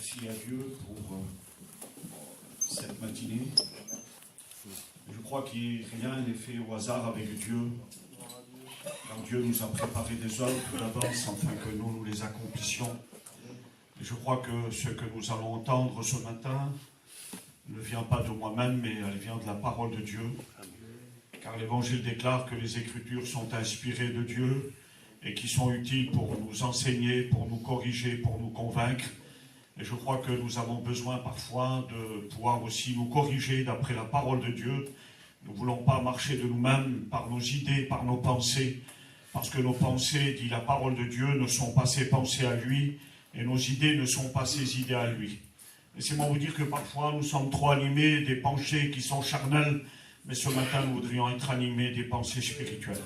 Merci à Dieu pour cette matinée. Je crois que rien n'est fait au hasard avec Dieu. Car Dieu nous a préparé des œuvres d'avance afin que nous les accomplissions. Et je crois que ce que nous allons entendre ce matin ne vient pas de moi-même, mais elle vient de la parole de Dieu. Car l'Évangile déclare que les Écritures sont inspirées de Dieu et qui sont utiles pour nous enseigner, pour nous corriger, pour nous convaincre. Et je crois que nous avons besoin parfois de pouvoir aussi nous corriger d'après la parole de Dieu. Nous ne voulons pas marcher de nous-mêmes par nos idées, par nos pensées, parce que nos pensées, dit la parole de Dieu, ne sont pas ses pensées à lui, et nos idées ne sont pas ses idées à lui. Laissez-moi vous dire que parfois nous sommes trop animés des pensées qui sont charnelles, mais ce matin nous voudrions être animés des pensées spirituelles.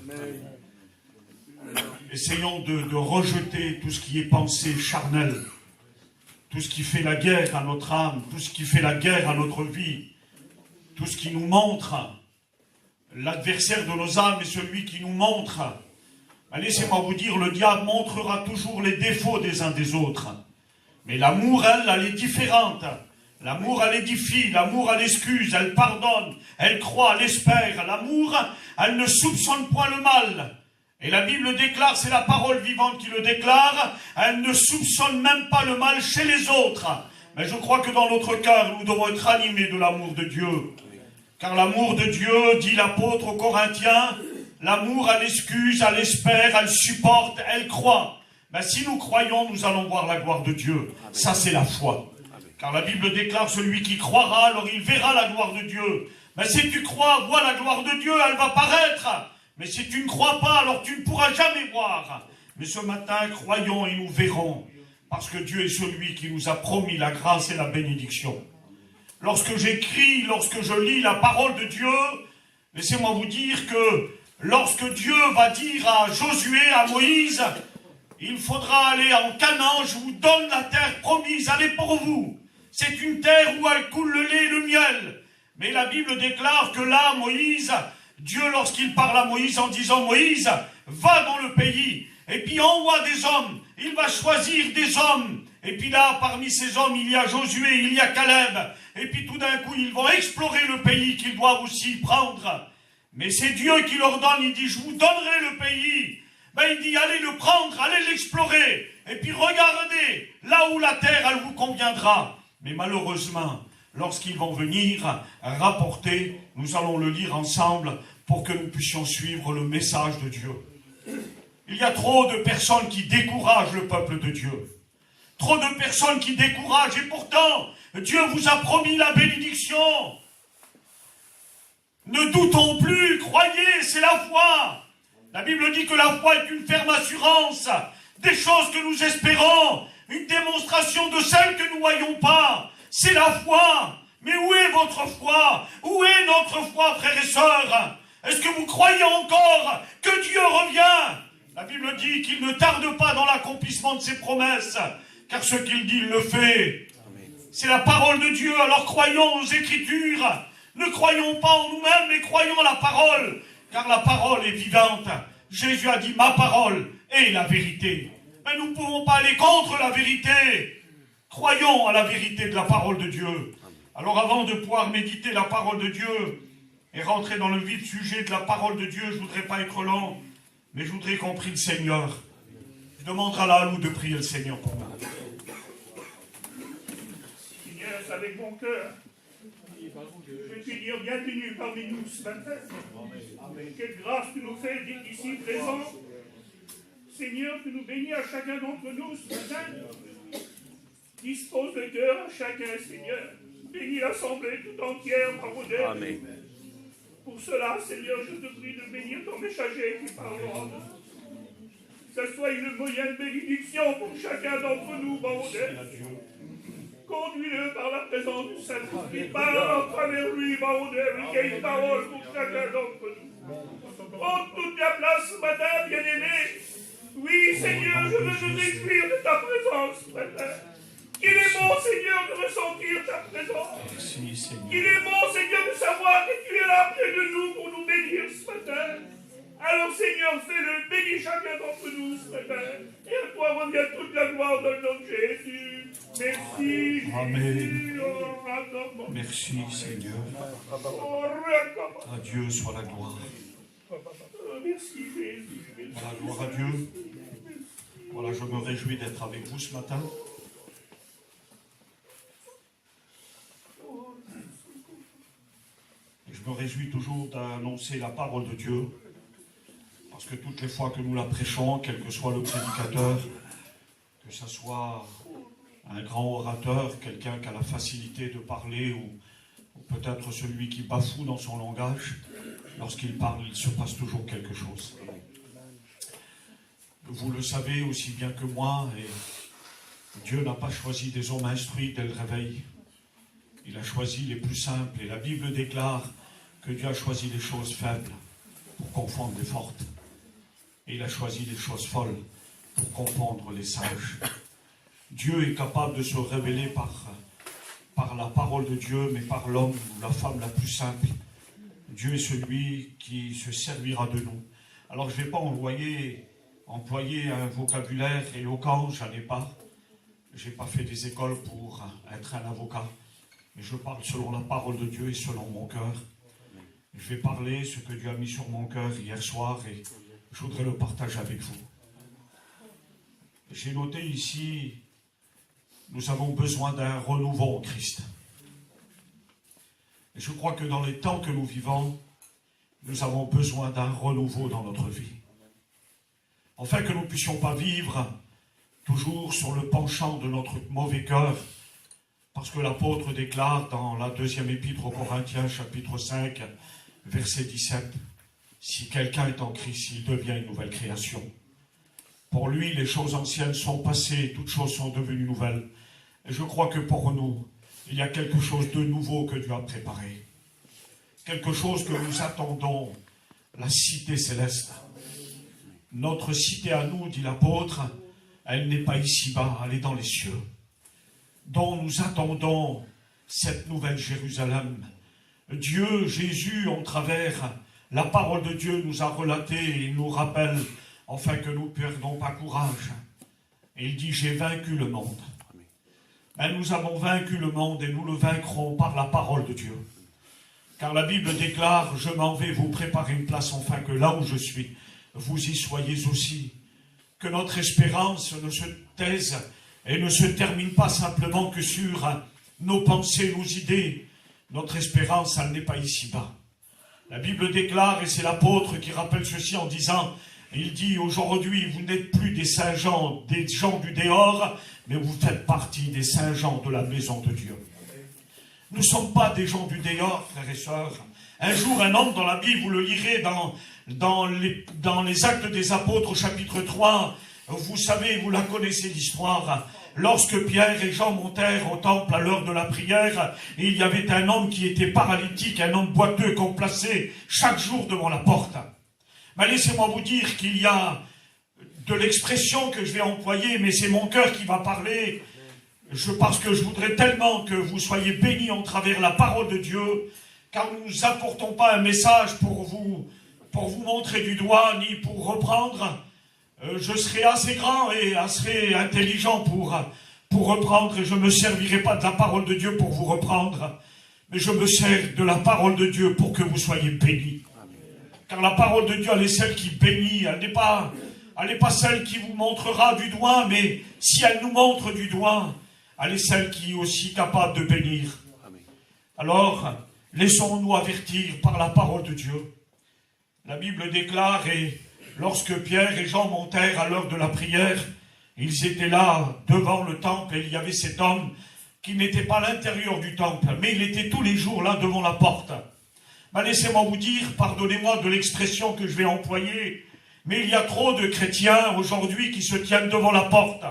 Essayons de rejeter tout ce qui est pensée charnelle, tout ce qui fait la guerre à notre âme, tout ce qui fait la guerre à notre vie, tout ce qui nous montre l'adversaire de nos âmes et celui qui nous montre. Laissez-moi vous dire, le diable montrera toujours les défauts des uns des autres. Mais l'amour, elle est différente. L'amour, elle édifie, l'amour, elle excuse, elle pardonne, elle croit, elle espère. L'amour, elle ne soupçonne point le mal. Et la Bible déclare, c'est la parole vivante qui le déclare, elle ne soupçonne même pas le mal chez les autres. Mais je crois que dans notre cœur, nous devons être animés de l'amour de Dieu. Car l'amour de Dieu, dit l'apôtre aux Corinthiens, l'amour, elle excuse, elle espère, elle supporte, elle croit. Mais si nous croyons, nous allons voir la gloire de Dieu. Ça, c'est la foi. Car la Bible déclare, celui qui croira, alors il verra la gloire de Dieu. Mais si tu crois, vois la gloire de Dieu, elle va paraître. Mais si tu ne crois pas, alors tu ne pourras jamais voir. Mais ce matin, croyons et nous verrons. Parce que Dieu est celui qui nous a promis la grâce et la bénédiction. Lorsque j'écris, lorsque je lis la parole de Dieu, laissez-moi vous dire que lorsque Dieu va dire à Josué, à Moïse, il faudra aller en Canaan, je vous donne la terre promise, allez pour vous. C'est une terre où elle coule le lait et le miel. Mais la Bible déclare que là, Moïse, Dieu, lorsqu'il parle à Moïse en disant, Moïse, va dans le pays, et puis envoie des hommes, il va choisir des hommes. Et puis là, parmi ces hommes, il y a Josué, il y a Caleb. Et puis tout d'un coup, ils vont explorer le pays qu'ils doivent aussi prendre. Mais c'est Dieu qui leur donne, il dit, je vous donnerai le pays. Ben, il dit, allez le prendre, allez l'explorer. Et puis regardez, là où la terre, elle vous conviendra. Mais malheureusement, lorsqu'ils vont venir rapporter, nous allons le lire ensemble pour que nous puissions suivre le message de Dieu. Il y a trop de personnes qui découragent le peuple de Dieu. Trop de personnes qui découragent et pourtant, Dieu vous a promis la bénédiction. Ne doutons plus, croyez, c'est la foi. La Bible dit que la foi est une ferme assurance des choses que nous espérons, une démonstration de celles que nous ne voyons pas. C'est la foi. Mais où est votre foi? Où est notre foi, frères et sœurs? Est-ce que vous croyez encore que Dieu revient? La Bible dit qu'il ne tarde pas dans l'accomplissement de ses promesses, car ce qu'il dit, il le fait. C'est la parole de Dieu, alors croyons aux Écritures. Ne croyons pas en nous-mêmes, mais croyons à la parole, car la parole est vivante. Jésus a dit, ma parole est la vérité. Mais nous ne pouvons pas aller contre la vérité. Croyons à la vérité de la parole de Dieu. Alors avant de pouvoir méditer la parole de Dieu et rentrer dans le vif sujet de la parole de Dieu, je ne voudrais pas être long, mais je voudrais qu'on prie le Seigneur. Je demanderai à la Halou de prier le Seigneur pour moi. Seigneur, avec mon cœur, je te dire bienvenue parmi nous ce matin. Quelle grâce tu nous fais d'être ici présent. Seigneur, tu nous bénis à chacun d'entre nous ce matin. Dispose le cœur à chacun, Seigneur. Bénis l'assemblée tout entière, par Amen. Pour cela, Seigneur, je te prie de bénir ton messager qui parlera de nous. Que ce soit une moyenne bénédiction pour chacun d'entre nous, Baroudel. Conduis-le par la présence du Saint-Esprit. Parle à travers lui, Baroudel, qu'il y ait une parole pour chacun d'entre nous. Prends toute la place ce matin, bien-aimé. Oui, Seigneur, je veux te réjouir de ta présence ce matin. Il est bon, Seigneur, de ressentir ta présence. Merci, Seigneur. Il est bon, Seigneur, de savoir que tu es là près de nous pour nous bénir ce matin. Alors, Seigneur, fais-le, bénis chacun d'entre nous ce matin. Et à toi revient toute la gloire dans le nom de Jésus. Merci. Amen. Merci Seigneur. À Dieu soit la gloire. Merci Jésus. Voilà, gloire à Dieu. Voilà, je me réjouis d'être avec vous ce matin. Et je me réjouis toujours d'annoncer la parole de Dieu. Parce que toutes les fois que nous la prêchons, quel que soit le prédicateur, que ce soit un grand orateur, quelqu'un qui a la facilité de parler, ou peut-être celui qui bafoue dans son langage, lorsqu'il parle, il se passe toujours quelque chose. Vous le savez aussi bien que moi, et Dieu n'a pas choisi des hommes instruits dès le réveil. Il a choisi les plus simples, et la Bible déclare que Dieu a choisi les choses faibles pour confondre les fortes. Et il a choisi les choses folles pour confondre les sages. Dieu est capable de se révéler par la parole de Dieu, mais par l'homme ou la femme la plus simple. Dieu est celui qui se servira de nous. Alors je ne vais pas employer un vocabulaire éloquent, j'en ai pas. Je n'ai pas fait des écoles pour être un avocat. Mais je parle selon la parole de Dieu et selon mon cœur. Je vais parler ce que Dieu a mis sur mon cœur hier soir et je voudrais le partager avec vous. J'ai noté ici, nous avons besoin d'un renouveau en Christ. Et je crois que dans les temps que nous vivons, nous avons besoin d'un renouveau dans notre vie. Afin que nous ne puissions pas vivre toujours sur le penchant de notre mauvais cœur, parce que l'apôtre déclare dans la deuxième épître aux Corinthiens, chapitre 5, verset 17, « Si quelqu'un est en Christ, il devient une nouvelle création. Pour lui, les choses anciennes sont passées, toutes choses sont devenues nouvelles. » Et je crois que pour nous, il y a quelque chose de nouveau que Dieu a préparé. Quelque chose que nous attendons, la cité céleste. Notre cité à nous, dit l'apôtre, elle n'est pas ici-bas, elle est dans les cieux. Dont nous attendons cette nouvelle Jérusalem. Dieu, Jésus, en travers la parole de Dieu, nous a relaté et nous rappelle, afin que nous ne perdons pas courage. Et il dit, j'ai vaincu le monde. Mais nous avons vaincu le monde et nous le vaincrons par la parole de Dieu. Car la Bible déclare, je m'en vais vous préparer une place, afin que là où je suis, vous y soyez aussi. Que notre espérance ne se taise et ne se termine pas simplement que sur nos pensées, nos idées. Notre espérance, elle n'est pas ici-bas. La Bible déclare, et c'est l'apôtre qui rappelle ceci en disant, il dit, aujourd'hui, vous n'êtes plus des saints gens, des gens du dehors, mais vous faites partie des saints gens de la maison de Dieu. Nous ne sommes pas des gens du dehors, frères et sœurs. Un jour, un homme dans la Bible, vous le lirez dans les Actes des Apôtres, au chapitre 3, vous savez, vous la connaissez l'histoire. Lorsque Pierre et Jean montèrent au temple à l'heure de la prière, il y avait un homme qui était paralytique, un homme boiteux qu'on plaçait chaque jour devant la porte. Mais laissez-moi vous dire qu'il y a de l'expression que je vais employer, mais c'est mon cœur qui va parler, parce que je voudrais tellement que vous soyez bénis en travers la parole de Dieu, car nous ne apportons pas un message pour vous montrer du doigt, ni pour reprendre. Je serai assez grand et assez intelligent pour reprendre, et je ne me servirai pas de la parole de Dieu pour vous reprendre, mais je me sers de la parole de Dieu pour que vous soyez bénis. Car la parole de Dieu, elle est celle qui bénit, elle n'est pas celle qui vous montrera du doigt, mais si elle nous montre du doigt, elle est celle qui est aussi capable de bénir. Alors, laissons-nous avertir par la parole de Dieu. La Bible déclare, et lorsque Pierre et Jean montèrent à l'heure de la prière, ils étaient là devant le temple et il y avait cet homme qui n'était pas à l'intérieur du temple, mais il était tous les jours là devant la porte. Ben, laissez-moi vous dire, pardonnez-moi de l'expression que je vais employer, mais il y a trop de chrétiens aujourd'hui qui se tiennent devant la porte,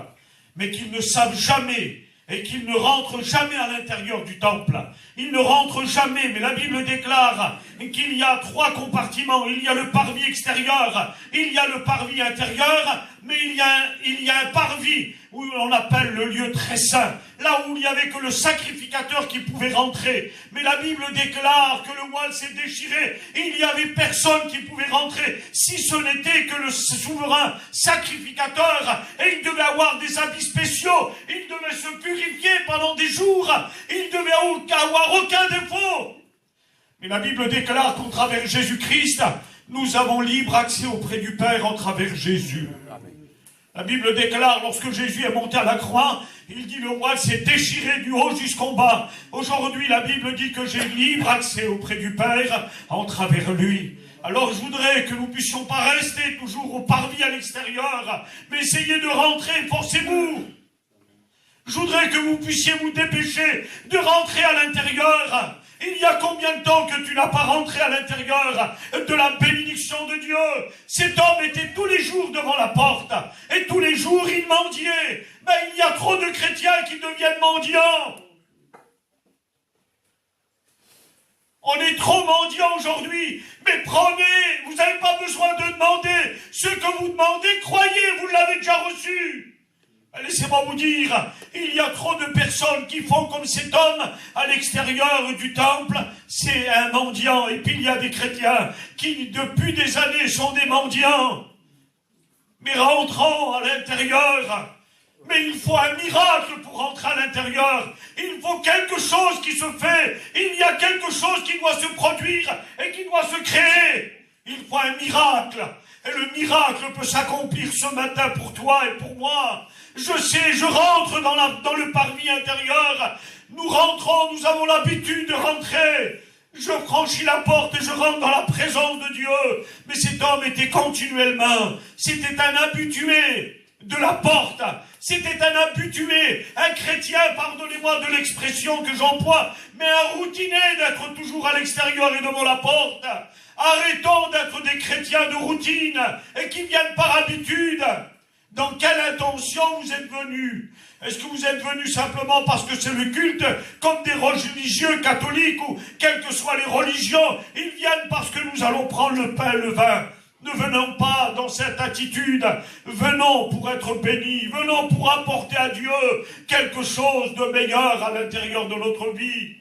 mais qui ne savent jamais et qu'ils ne rentrent jamais à l'intérieur du temple. Ils ne rentrent jamais, mais la Bible déclare qu'il y a 3 compartiments. Il y a le parvis extérieur, il y a le parvis intérieur, mais il y a un parvis où on appelle le lieu très saint, là où il n'y avait que le sacrificateur qui pouvait rentrer. Mais la Bible déclare que le voile s'est déchiré, il n'y avait personne qui pouvait rentrer, si ce n'était que le souverain sacrificateur, et il devait avoir des habits spéciaux, il devait devait se purifier pendant des jours. Il ne devait avoir aucun défaut. Mais la Bible déclare qu'en travers Jésus-Christ, nous avons libre accès auprès du Père en travers Jésus. La Bible déclare, lorsque Jésus est monté à la croix, il dit le voile s'est déchiré du haut jusqu'en bas. Aujourd'hui, la Bible dit que j'ai libre accès auprès du Père en travers lui. Alors je voudrais que nous ne puissions pas rester toujours au parvis à l'extérieur, mais essayez de rentrer, forcez-vous. Je voudrais que vous puissiez vous dépêcher de rentrer à l'intérieur. Il y a combien de temps que tu n'as pas rentré à l'intérieur de la bénédiction de Dieu? Cet homme était tous les jours devant la porte, et tous les jours il mendiait. Mais il y a trop de chrétiens qui deviennent mendiants. On est trop mendiants aujourd'hui, mais prenez, vous n'avez pas besoin de demander. Ce que vous demandez, croyez, vous l'avez déjà reçu. Laissez-moi vous dire, il y a trop de personnes qui font comme cet homme à l'extérieur du temple, c'est un mendiant. Et puis il y a des chrétiens qui depuis des années sont des mendiants. Mais rentrons à l'intérieur. Mais il faut un miracle pour rentrer à l'intérieur. Il faut quelque chose qui se fait. Il y a quelque chose qui doit se produire et qui doit se créer. Il faut un miracle. Et le miracle peut s'accomplir ce matin pour toi et pour moi. Je sais, je rentre dans le parvis intérieur. Nous rentrons, nous avons l'habitude de rentrer. Je franchis la porte et je rentre dans la présence de Dieu. Mais cet homme était continuellement, c'était un habitué de la porte. C'était un habitué, un chrétien, pardonnez-moi de l'expression que j'emploie, mais un routiné d'être toujours à l'extérieur et devant la porte. Arrêtons d'être des chrétiens de routine et qui viennent par habitude. Dans quelle intention vous êtes venus? Est-ce que vous êtes venus simplement parce que c'est le culte, comme des religieux catholiques ou quelles que soient les religions? Ils viennent parce que nous allons prendre le pain et le vin. Ne venons pas dans cette attitude. Venons pour être bénis. Venons pour apporter à Dieu quelque chose de meilleur à l'intérieur de notre vie.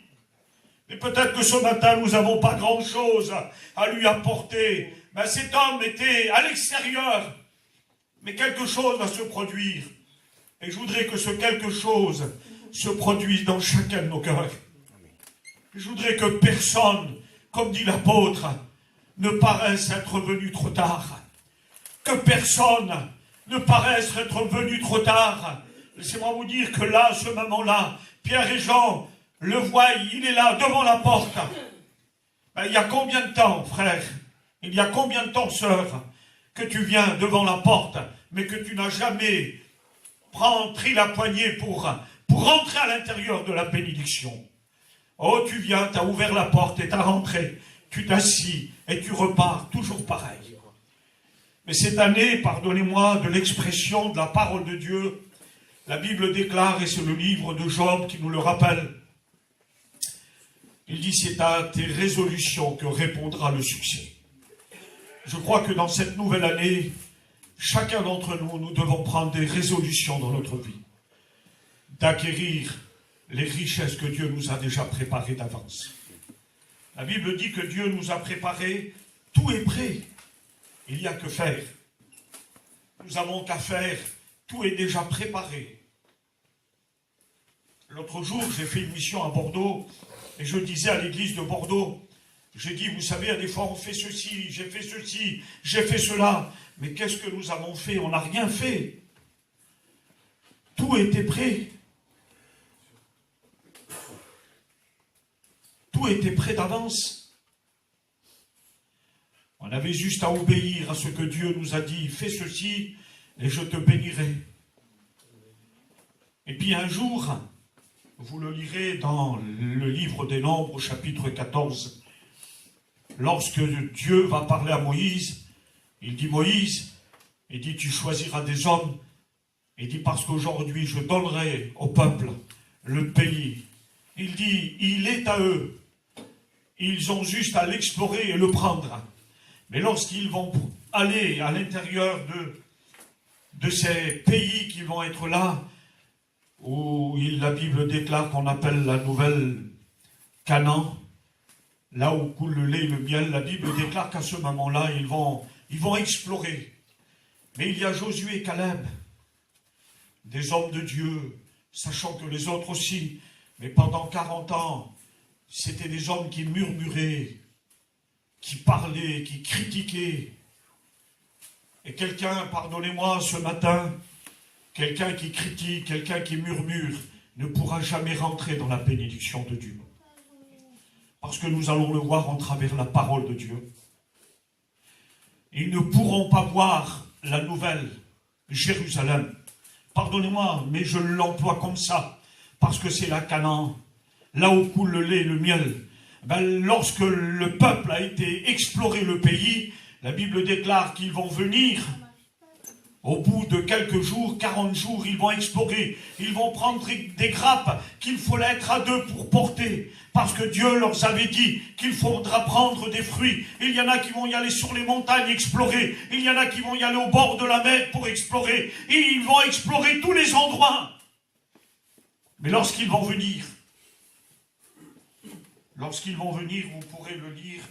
Mais peut-être que ce matin, nous n'avons pas grand-chose à lui apporter. Mais cet homme était à l'extérieur. Mais quelque chose va se produire. Et je voudrais que ce quelque chose se produise dans chacun de nos cœurs. Je voudrais que personne, comme dit l'apôtre, ne paraisse être venu trop tard. Que personne ne paraisse être venu trop tard. Laissez-moi vous dire que là, à ce moment-là, Pierre et Jean le voient, il est là, devant la porte. Ben, il y a combien de temps, frère? Il y a combien de temps, sœur, que tu viens devant la porte, mais que tu n'as jamais pris la poignée pour rentrer à l'intérieur de la bénédiction? Oh, tu viens, tu as ouvert la porte et tu as rentré. Tu t'assis et tu repars, toujours pareil. Mais cette année, pardonnez-moi de l'expression de la parole de Dieu, la Bible déclare, et c'est le livre de Job qui nous le rappelle, il dit, c'est à tes résolutions que répondra le succès. Je crois que dans cette nouvelle année, chacun d'entre nous, nous devons prendre des résolutions dans notre vie, d'acquérir les richesses que Dieu nous a déjà préparées d'avance. La Bible dit que Dieu nous a préparé, tout est prêt. Il n'y a que faire. Nous n'avons qu'à faire, tout est déjà préparé. L'autre jour, j'ai fait une mission à Bordeaux, et je disais à l'église de Bordeaux, j'ai dit, vous savez, à des fois on fait ceci, j'ai fait cela, mais qu'est-ce que nous avons fait? On n'a rien fait. Tout était prêt. Tout était prêt d'avance. On avait juste à obéir à ce que Dieu nous a dit. Fais ceci et je te bénirai. Et puis un jour, vous le lirez dans le livre des Nombres au chapitre 14, lorsque Dieu va parler à Moïse, il dit, Moïse, il dit, tu choisiras des hommes, il dit, parce qu'aujourd'hui je donnerai au peuple le pays. Il dit, il est à eux. Ils ont juste à l'explorer et le prendre. Mais lorsqu'ils vont aller à l'intérieur de ces pays qui vont être là, où la Bible déclare qu'on appelle la nouvelle Canaan, là où coule le lait et le miel, la Bible déclare qu'à ce moment-là, ils vont explorer. Mais il y a Josué et Caleb, des hommes de Dieu, sachant que les autres aussi. Mais pendant 40 ans, c'était des hommes qui murmuraient, qui parlaient, qui critiquaient. Et quelqu'un, pardonnez-moi ce matin, quelqu'un qui critique, quelqu'un qui murmure, ne pourra jamais rentrer dans la bénédiction de Dieu. Parce que nous allons le voir en travers la parole de Dieu. Ils ne pourront pas voir la nouvelle Jérusalem. Pardonnez-moi, mais je l'emploie comme ça, parce que c'est la Canaan, là où coule le lait et le miel. Lorsque le peuple a été explorer le pays, la Bible déclare qu'ils vont venir. Au bout de quelques jours, 40 jours, ils vont explorer. Ils vont prendre des grappes qu'il faut être à deux pour porter. Parce que Dieu leur avait dit qu'il faudra prendre des fruits. Il y en a qui vont y aller sur les montagnes explorer. Il y en a qui vont y aller au bord de la mer pour explorer. Et ils vont explorer tous les endroits. Mais lorsqu'ils vont venir, vous pourrez le lire.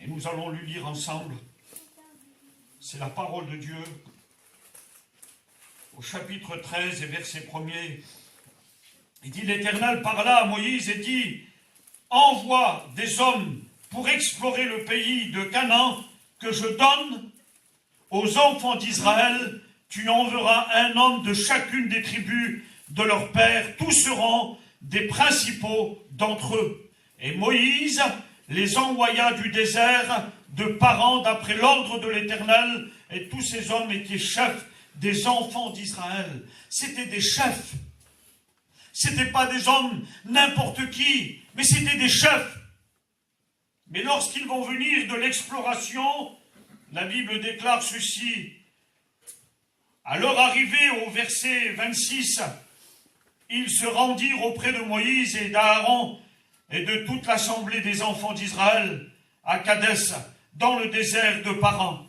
Et nous allons le lire ensemble. C'est la parole de Dieu. Au chapitre 13 et verset 1er, il dit, l'Éternel parla à Moïse et dit, envoie des hommes pour explorer le pays de Canaan que je donne aux enfants d'Israël. Tu enverras un homme de chacune des tribus de leur père. Tous seront des principaux d'entre eux. Et Moïse les envoya du désert de Paran d'après l'ordre de l'Éternel. Et tous ces hommes étaient chefs des enfants d'Israël. C'était des chefs. C'était pas des hommes n'importe qui, mais c'était des chefs. Mais lorsqu'ils vont venir de l'exploration, la Bible déclare ceci. À leur arrivée au verset 26, ils se rendirent auprès de Moïse et d'Aaron et de toute l'assemblée des enfants d'Israël à Kadès, dans le désert de Paran.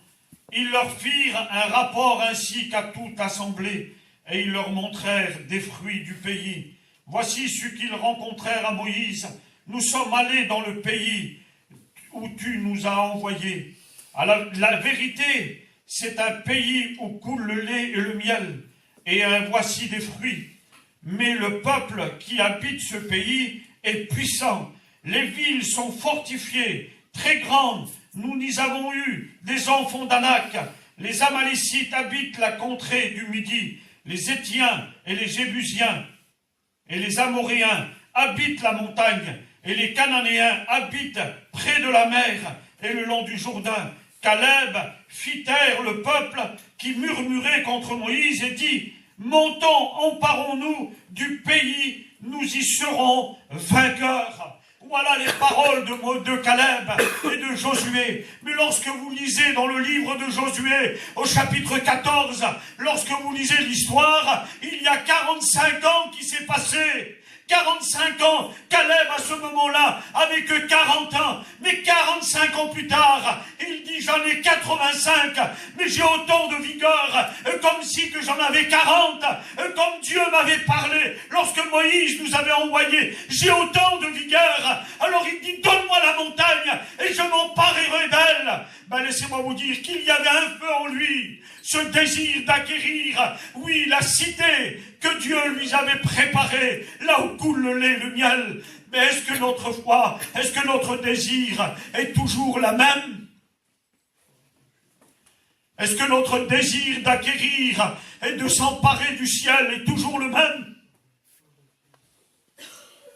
Ils leur firent un rapport ainsi qu'à toute assemblée, et ils leur montrèrent des fruits du pays. Voici ce qu'ils rencontrèrent à Moïse. Nous sommes allés dans le pays où tu nous as envoyés. La vérité, c'est un pays où coule le lait et le miel, et voici des fruits. Mais le peuple qui habite ce pays est puissant. Les villes sont fortifiées, très grandes. Nous n'y avons eu des enfants d'Anak. Les Amalécites habitent la contrée du Midi. Les Étiens et les Jébusiens et les Amoréens habitent la montagne. Et les Cananéens habitent près de la mer et le long du Jourdain. Caleb fit taire le peuple qui murmurait contre Moïse et dit, montons, emparons-nous du pays, nous y serons vainqueurs. Voilà les paroles de Caleb et de Josué. Mais lorsque vous lisez dans le livre de Josué, au chapitre 14, lorsque vous lisez l'histoire, il y a 45 ans qui s'est passé. 45 ans, Caleb à ce moment-là avait que 40 ans, mais 45 ans plus tard, il dit j'en ai 85, mais j'ai autant de vigueur, comme si que j'en avais 40, comme Dieu m'avait parlé lorsque Moïse nous avait envoyés, j'ai autant de vigueur. Alors il dit donne-moi la montagne et je m'emparerai d'elle. Laissez-moi vous dire qu'il y avait un feu en lui, ce désir d'acquérir, oui, la cité que Dieu lui avait préparée, là où coule le lait et le miel. Mais est-ce que notre foi, est-ce que notre désir est toujours la même? Est-ce que notre désir d'acquérir et de s'emparer du ciel est toujours le même?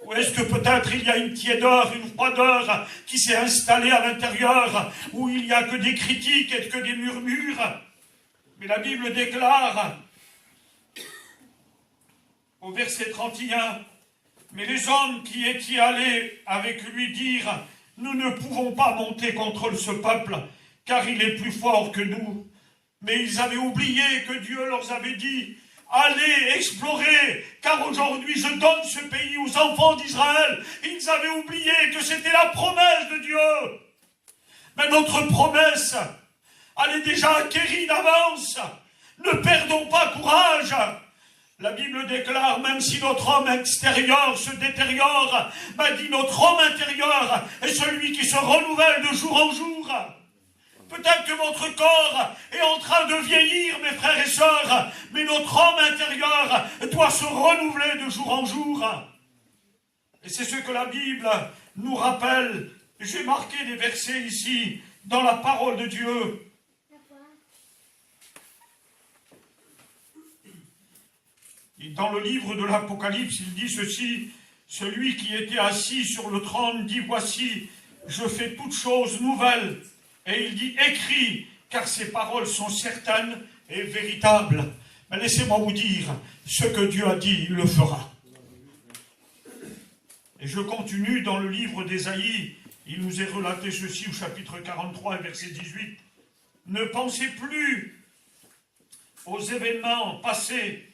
Ou est-ce que peut-être il y a une tiédeur, une froideur qui s'est installée à l'intérieur, où il n'y a que des critiques et que des murmures? Mais la Bible déclare, au verset 31, mais les hommes qui étaient allés avec lui dirent, nous ne pouvons pas monter contre ce peuple, car il est plus fort que nous. Mais ils avaient oublié que Dieu leur avait dit, allez explorer, car aujourd'hui je donne ce pays aux enfants d'Israël. Ils avaient oublié que c'était la promesse de Dieu. Mais notre promesse, elle est déjà acquérie d'avance. Ne perdons pas courage. La Bible déclare, même si notre homme extérieur se détériore, dit notre homme intérieur est celui qui se renouvelle de jour en jour. Peut-être que votre corps est en train de vieillir, mes frères et sœurs, mais notre homme intérieur doit se renouveler de jour en jour. Et c'est ce que la Bible nous rappelle. J'ai marqué des versets ici, dans la parole de Dieu. Et dans le livre de l'Apocalypse, il dit ceci, celui qui était assis sur le trône dit, voici, je fais toutes choses nouvelles. Et il dit, écris, car ces paroles sont certaines et véritables. Mais laissez-moi vous dire, ce que Dieu a dit, il le fera. Et je continue dans le livre d'Ésaïe, il nous est relaté ceci au chapitre 43 et verset 18. Ne pensez plus aux événements passés,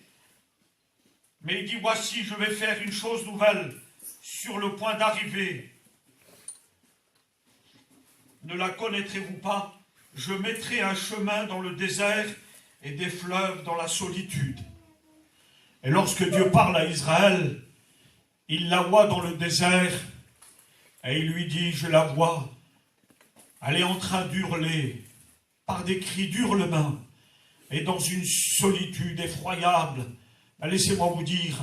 mais il dit, voici, je vais faire une chose nouvelle sur le point d'arriver. Ne la connaîtrez-vous pas? Je mettrai un chemin dans le désert et des fleuves dans la solitude. Et lorsque Dieu parle à Israël, il la voit dans le désert et il lui dit, je la vois, elle est en train d'hurler par des cris d'hurlement et dans une solitude effroyable. Laissez-moi vous dire,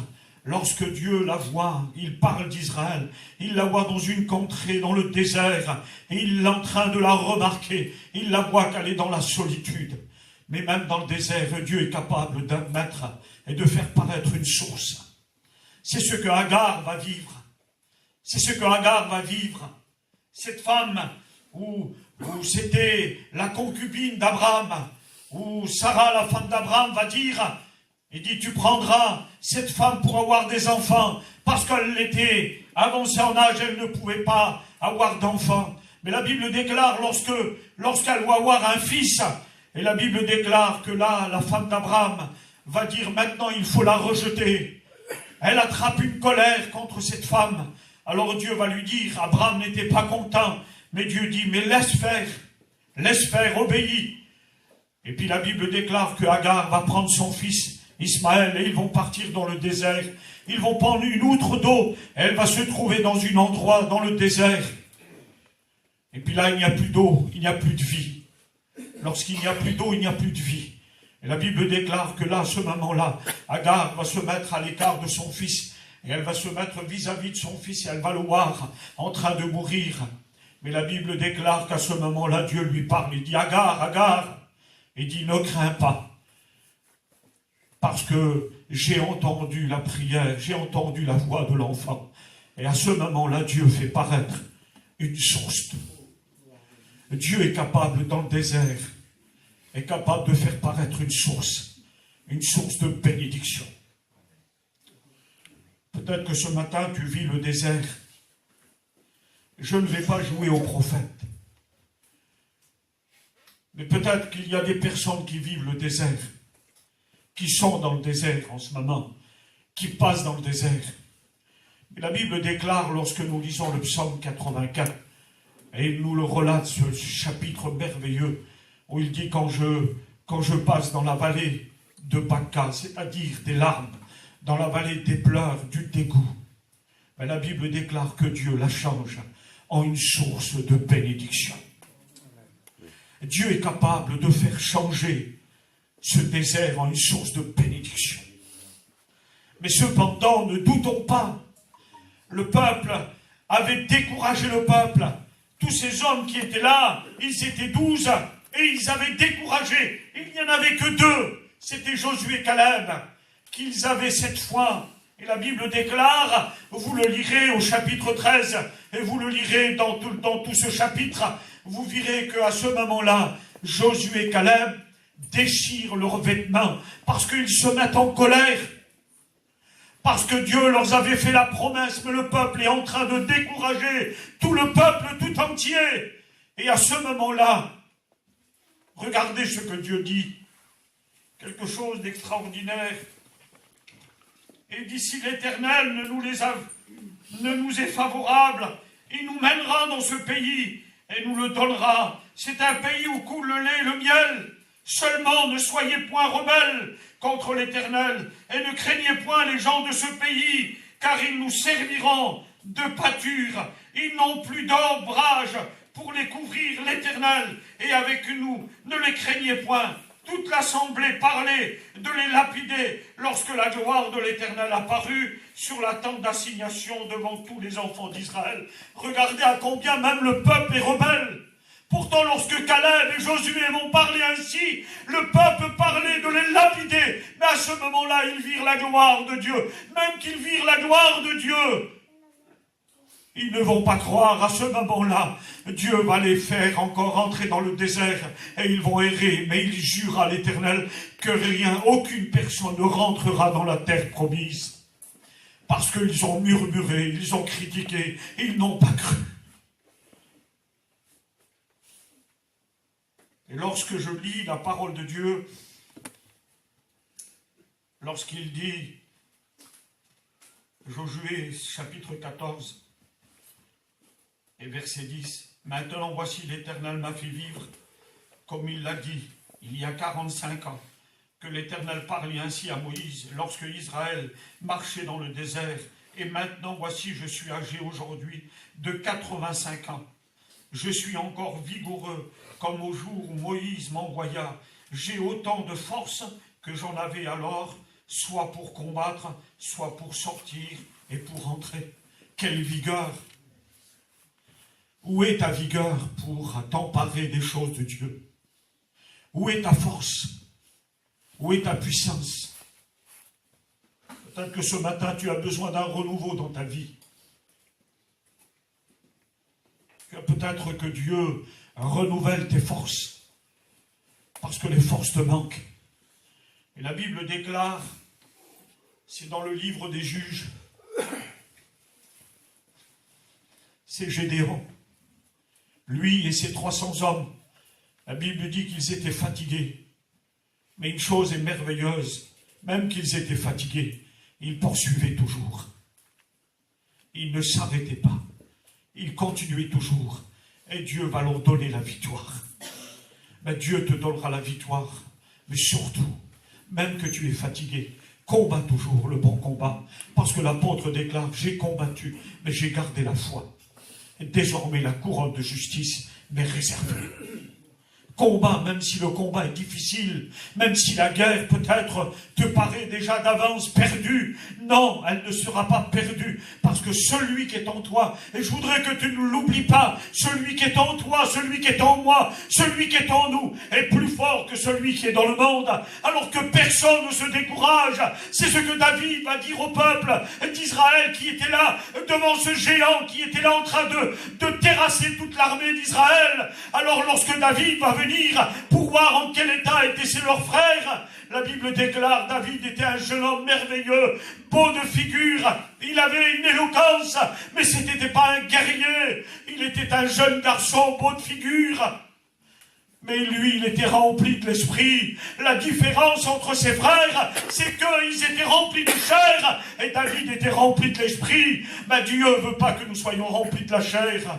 lorsque Dieu la voit, il parle d'Israël, il la voit dans une contrée, dans le désert, et il est en train de la remarquer, il la voit qu'elle est dans la solitude. Mais même dans le désert, Dieu est capable d'admettre et de faire paraître une source. C'est ce que Agar va vivre. C'est ce que Agar va vivre. Cette femme où c'était la concubine d'Abraham, où Sarah, la femme d'Abraham, va dire... Il dit, tu prendras cette femme pour avoir des enfants, parce qu'elle était avancée en âge, elle ne pouvait pas avoir d'enfants. Mais la Bible déclare, lorsqu'elle va avoir un fils, et la Bible déclare que là, la femme d'Abraham va dire, maintenant il faut la rejeter. Elle attrape une colère contre cette femme. Alors Dieu va lui dire, Abraham n'était pas content, mais Dieu dit, mais laisse faire, obéis. Et puis la Bible déclare que Agar va prendre son fils, Ismaël, et ils vont partir dans le désert. Ils vont prendre une outre d'eau. Elle va se trouver dans un endroit, dans le désert. Et puis là, il n'y a plus d'eau, il n'y a plus de vie. Lorsqu'il n'y a plus d'eau, il n'y a plus de vie. Et la Bible déclare que là, à ce moment-là, Agar va se mettre à l'écart de son fils. Et elle va se mettre vis-à-vis de son fils et elle va le voir en train de mourir. Mais la Bible déclare qu'à ce moment-là, Dieu lui parle. Il dit, Agar, Agar. Il dit, ne crains pas. Parce que j'ai entendu la prière, j'ai entendu la voix de l'enfant. Et à ce moment-là, Dieu fait paraître une source d'eau. Dieu est capable, dans le désert, est capable de faire paraître une source de bénédiction. Peut-être que ce matin, tu vis le désert. Je ne vais pas jouer au prophète. Mais peut-être qu'il y a des personnes qui vivent le désert, qui sont dans le désert en ce moment, qui passent dans le désert. Et la Bible déclare, lorsque nous lisons le psaume 84, et il nous le relate, ce chapitre merveilleux, où il dit, quand je passe dans la vallée de Baca, c'est-à-dire des larmes, dans la vallée des pleurs, du dégoût, mais la Bible déclare que Dieu la change en une source de bénédiction. Dieu est capable de faire changer ce désert en une source de bénédiction. Mais cependant, ne doutons pas, le peuple avait découragé le peuple. Tous ces hommes qui étaient là, ils étaient 12 et ils avaient découragé. Il n'y en avait que 2, c'était Josué et Caleb, qu'ils avaient cette foi. Et la Bible déclare, vous le lirez au chapitre 13, et vous le lirez dans tout ce chapitre, vous verrez qu'à ce moment-là, Josué et Caleb déchirent leurs vêtements, parce qu'ils se mettent en colère, parce que Dieu leur avait fait la promesse, mais le peuple est en train de décourager tout le peuple tout entier. Et à ce moment-là, regardez ce que Dieu dit, quelque chose d'extraordinaire. Et d'ici l'Éternel ne nous est favorable, il nous mènera dans ce pays et nous le donnera. C'est un pays où coule le lait et le miel. Seulement ne soyez point rebelles contre l'Éternel et ne craignez point les gens de ce pays, car ils nous serviront de pâture. Ils n'ont plus d'ombrage pour les couvrir l'Éternel est avec nous. Ne les craignez point. Toute l'assemblée parlait de les lapider lorsque la gloire de l'Éternel apparut sur la tente d'assignation devant tous les enfants d'Israël. Regardez à combien même le peuple est rebelle. Pourtant, lorsque Caleb et Josué m'ont parlé ainsi, le peuple parlait de les lapider. Mais à ce moment-là, ils virent la gloire de Dieu. Même qu'ils virent la gloire de Dieu, ils ne vont pas croire. À ce moment-là, Dieu va les faire encore entrer dans le désert et ils vont errer. Mais il jure à l'Éternel que rien, aucune personne ne rentrera dans la terre promise. Parce qu'ils ont murmuré, ils ont critiqué, ils n'ont pas cru. Et lorsque je lis la parole de Dieu, lorsqu'il dit, Josué chapitre 14, et verset 10, « Maintenant voici l'Éternel m'a fait vivre, comme il l'a dit, il y a 45 ans, que l'Éternel parlait ainsi à Moïse, lorsque Israël marchait dans le désert, et maintenant voici je suis âgé aujourd'hui de 85 ans. Je suis encore vigoureux, comme au jour où Moïse m'envoya. J'ai autant de force que j'en avais alors, soit pour combattre, soit pour sortir et pour entrer. » Quelle vigueur! Où est ta vigueur pour t'emparer des choses de Dieu? Où est ta force? Où est ta puissance? Peut-être que ce matin, tu as besoin d'un renouveau dans ta vie. Peut-être que Dieu renouvelle tes forces, parce que les forces te manquent. Et la Bible déclare, c'est dans le livre des Juges, c'est Gédéon. Lui et ses 300 hommes, la Bible dit qu'ils étaient fatigués. Mais une chose est merveilleuse, même qu'ils étaient fatigués, ils poursuivaient toujours. Ils ne s'arrêtaient pas. Ils continuaient toujours. Et Dieu va leur donner la victoire. Mais Dieu te donnera la victoire. Mais surtout, même que tu es fatigué, combat toujours le bon combat. Parce que l'apôtre déclare, j'ai combattu, mais j'ai gardé la foi. Et désormais, la couronne de justice m'est réservée. Combat, même si le combat est difficile, même si la guerre peut-être te paraît déjà d'avance perdue. Non, elle ne sera pas perdue, parce que celui qui est en toi, et je voudrais que tu ne l'oublies pas, celui qui est en toi, celui qui est en moi, celui qui est en nous, est plus fort que celui qui est dans le monde, alors que personne ne se décourage. C'est ce que David va dire au peuple d'Israël qui était là, devant ce géant qui était là en train de terrasser toute l'armée d'Israël. Alors lorsque David va venir pour voir en quel état étaient leurs frères, la Bible déclare, David était un jeune homme merveilleux, beau de figure, il avait une éloquence, mais ce n'était pas un guerrier, il était un jeune garçon beau de figure. Mais lui, il était rempli de l'esprit. La différence entre ses frères, c'est qu'ils étaient remplis de chair, et David était rempli de l'esprit. Mais Dieu ne veut pas que nous soyons remplis de la chair.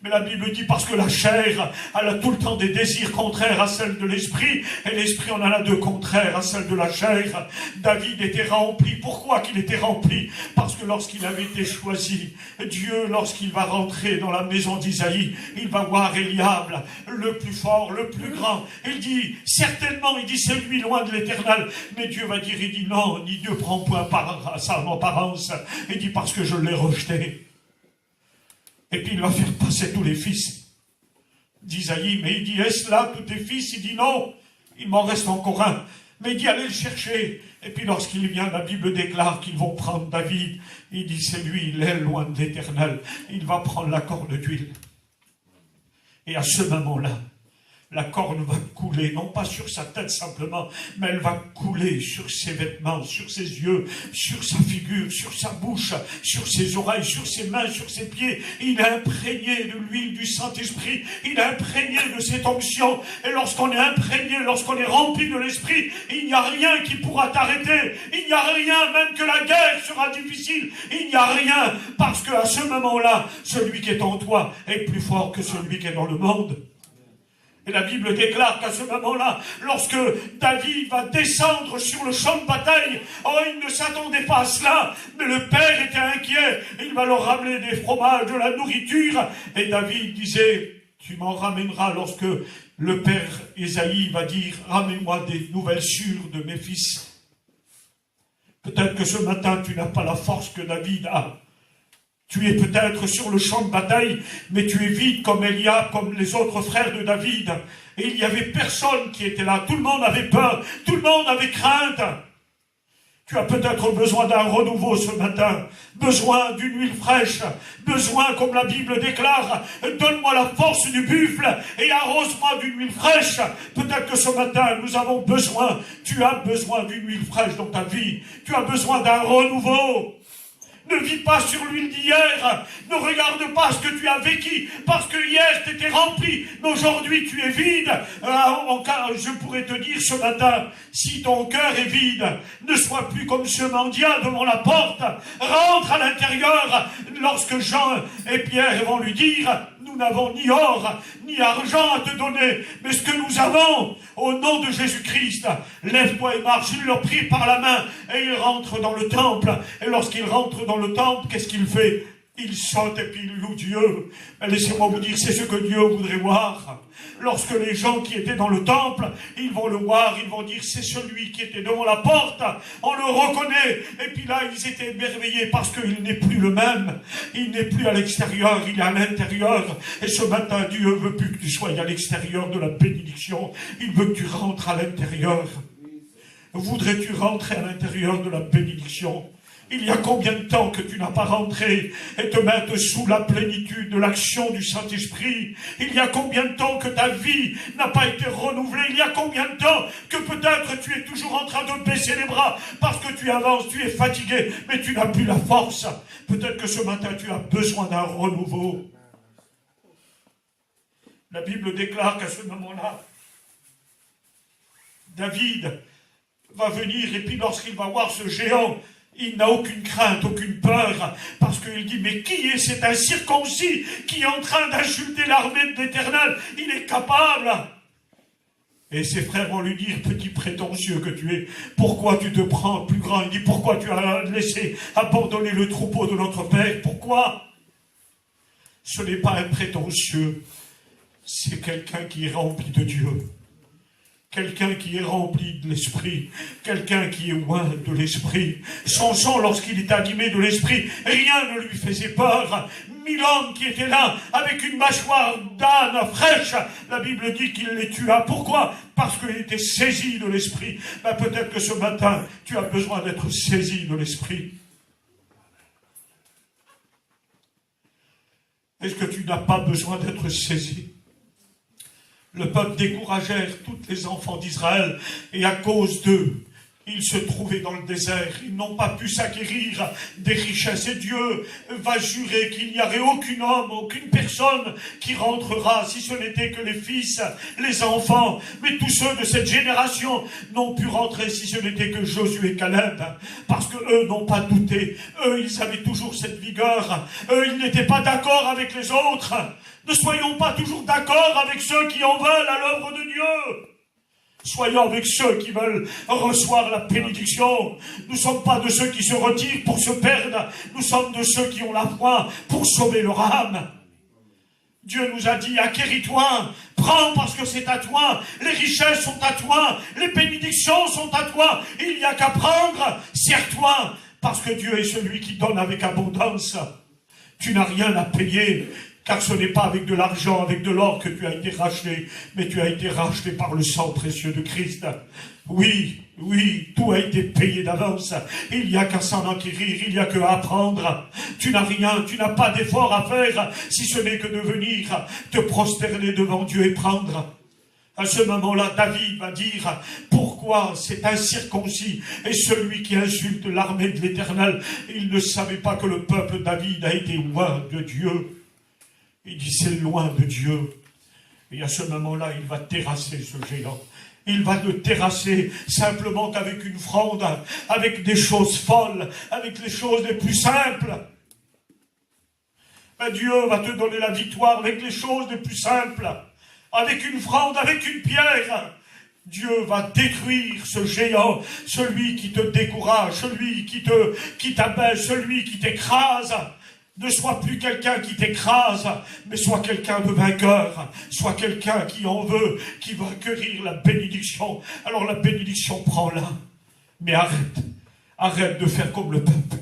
Mais la Bible dit parce que la chair, elle a tout le temps des désirs contraires à celle de l'esprit, et l'esprit en a deux contraires à celle de la chair. David était rempli. Pourquoi qu'il était rempli? Parce que lorsqu'il avait été choisi, Dieu, lorsqu'il va rentrer dans la maison d'Isaïe, il va voir Eliab, le plus fort, le plus grand. Il dit, certainement, il dit, c'est lui loin de l'Éternel. Mais Dieu va dire, il dit non, ni Dieu prend point par sa apparence. Il dit parce que je l'ai rejeté. Et puis il va faire passer tous les fils d'Isaïe. Mais il dit, est-ce là tous tes fils? Il dit non, il m'en reste encore un. Mais il dit, allez le chercher. Et puis lorsqu'il vient, la Bible déclare qu'ils vont prendre David. Il dit, c'est lui, il est loin de l'Éternel. Il va prendre la corne d'huile. Et à ce moment-là, la corne va couler, non pas sur sa tête simplement, mais elle va couler sur ses vêtements, sur ses yeux, sur sa figure, sur sa bouche, sur ses oreilles, sur ses mains, sur ses pieds. Il est imprégné de l'huile du Saint-Esprit, il est imprégné de cette onction. Et lorsqu'on est imprégné, lorsqu'on est rempli de l'Esprit, il n'y a rien qui pourra t'arrêter. Il n'y a rien, même que la guerre sera difficile. Il n'y a rien, parce qu'à ce moment-là, celui qui est en toi est plus fort que celui qui est dans le monde. Et la Bible déclare qu'à ce moment-là, lorsque David va descendre sur le champ de bataille, oh, il ne s'attendait pas à cela, mais le père était inquiet. Il va leur ramener des fromages, de la nourriture. Et David disait, Tu m'en ramèneras lorsque le père Ésaïe va dire « Ramène-moi des nouvelles sûres de mes fils ». Peut-être que ce matin, tu n'as pas la force que David a. Tu es peut-être sur le champ de bataille, mais tu es vide comme Eliab, comme les autres frères de David. Et il n'y avait personne qui était là. Tout le monde avait peur. Tout le monde avait crainte. Tu as peut-être besoin d'un renouveau ce matin. Besoin d'une huile fraîche. Besoin, comme la Bible déclare, donne-moi la force du buffle et arrose-moi d'une huile fraîche. Peut-être que ce matin, nous avons besoin. Tu as besoin d'une huile fraîche dans ta vie. Tu as besoin d'un renouveau. Ne vis pas sur l'huile d'hier. Ne regarde pas ce que tu as vécu. Parce que hier, tu étais rempli. Mais aujourd'hui, tu es vide. Je pourrais te dire ce matin, si ton cœur est vide, ne sois plus comme ce mendiant devant la porte. Rentre à l'intérieur. Lorsque Jean et Pierre vont lui dire, nous n'avons ni or, ni argent à te donner, mais ce que nous avons, au nom de Jésus-Christ, lève-toi et marche. Il leur prit par la main et il rentre dans le temple. Et lorsqu'il rentre dans le temple, qu'est-ce qu'il fait? Il saute et puis il loue Dieu. Laissez-moi vous dire, c'est ce que Dieu voudrait voir. Lorsque les gens qui étaient dans le temple, ils vont le voir, ils vont dire, c'est celui qui était devant la porte, on le reconnaît. Et puis là, ils étaient émerveillés parce qu'il n'est plus le même. Il n'est plus à l'extérieur, il est à l'intérieur. Et ce matin, Dieu veut plus que tu sois à l'extérieur de la bénédiction. Il veut que tu rentres à l'intérieur. Voudrais-tu rentrer à l'intérieur de la bénédiction? Il y a combien de temps que tu n'as pas rentré et te mettre sous la plénitude de l'action du Saint-Esprit? Il y a combien de temps que ta vie n'a pas été renouvelée? Il y a combien de temps que peut-être tu es toujours en train de baisser les bras parce que tu avances, tu es fatigué, mais tu n'as plus la force? Peut-être que ce matin tu as besoin d'un renouveau. La Bible déclare qu'à ce moment-là, David va venir et puis lorsqu'il va voir ce géant, il n'a aucune crainte, aucune peur, parce qu'il dit, mais qui est cet incirconcis qui est en train d'insulter l'armée de l'Éternel? Il est capable. Et ses frères vont lui dire, petit prétentieux que tu es, pourquoi tu te prends plus grand? Il dit, pourquoi tu as laissé abandonner le troupeau de notre père? Pourquoi? Ce n'est pas un prétentieux, c'est quelqu'un qui est rempli de Dieu. Quelqu'un qui est rempli de l'esprit, quelqu'un qui est loin de l'esprit. Samson, lorsqu'il est animé de l'esprit, rien ne lui faisait peur. 1000 hommes qui étaient là, avec une mâchoire d'âne fraîche, la Bible dit qu'il les tua. Pourquoi? Parce qu'il était saisi de l'esprit. Ben, peut-être que ce matin, tu as besoin d'être saisi de l'esprit. Est-ce que tu n'as pas besoin d'être saisi? Le peuple découragèrent tous les enfants d'Israël et à cause d'eux, ils se trouvaient dans le désert. Ils n'ont pas pu s'acquérir des richesses et Dieu va jurer qu'il n'y aurait aucun homme, aucune personne qui rentrera si ce n'était que les fils, les enfants. Mais tous ceux de cette génération n'ont pu rentrer si ce n'était que Josué et Caleb. Parce que eux n'ont pas douté. Eux, ils avaient toujours cette vigueur. Eux, ils n'étaient pas d'accord avec les autres. Ne soyons pas toujours d'accord avec ceux qui en veulent à l'œuvre de Dieu. Soyons avec ceux qui veulent recevoir la bénédiction. Nous ne sommes pas de ceux qui se retirent pour se perdre. Nous sommes de ceux qui ont la foi pour sauver leur âme. Dieu nous a dit, acquéris-toi, prends parce que c'est à toi. Les richesses sont à toi. Les bénédictions sont à toi. Il n'y a qu'à prendre, sers-toi. Parce que Dieu est celui qui donne avec abondance. Tu n'as rien à payer. Car ce n'est pas avec de l'argent, avec de l'or que tu as été racheté, mais tu as été racheté par le sang précieux de Christ. Oui, tout a été payé d'avance. Il n'y a qu'à s'en enquérir, il n'y a qu'à apprendre. Tu n'as rien, tu n'as pas d'effort à faire, si ce n'est que de venir te prosterner devant Dieu et prendre. À ce moment-là, David va dire, pourquoi cet incirconcis est celui qui insulte l'armée de l'Éternel? Il ne savait pas que le peuple David a été loin de Dieu. Il dit, c'est loin de Dieu. Et à ce moment-là, il va terrasser ce géant. Il va le terrasser simplement qu'avec une fronde, avec des choses folles, avec les choses les plus simples. Ben, Dieu va te donner la victoire avec les choses les plus simples. Avec une fronde, avec une pierre. Dieu va détruire ce géant, celui qui te décourage, celui qui t'abaisse, celui qui t'écrase. Ne sois plus quelqu'un qui t'écrase, mais sois quelqu'un de vainqueur. Sois quelqu'un qui en veut, qui va acquérir la bénédiction. Alors la bénédiction, prends-la. Mais arrête. Arrête de faire comme le peuple.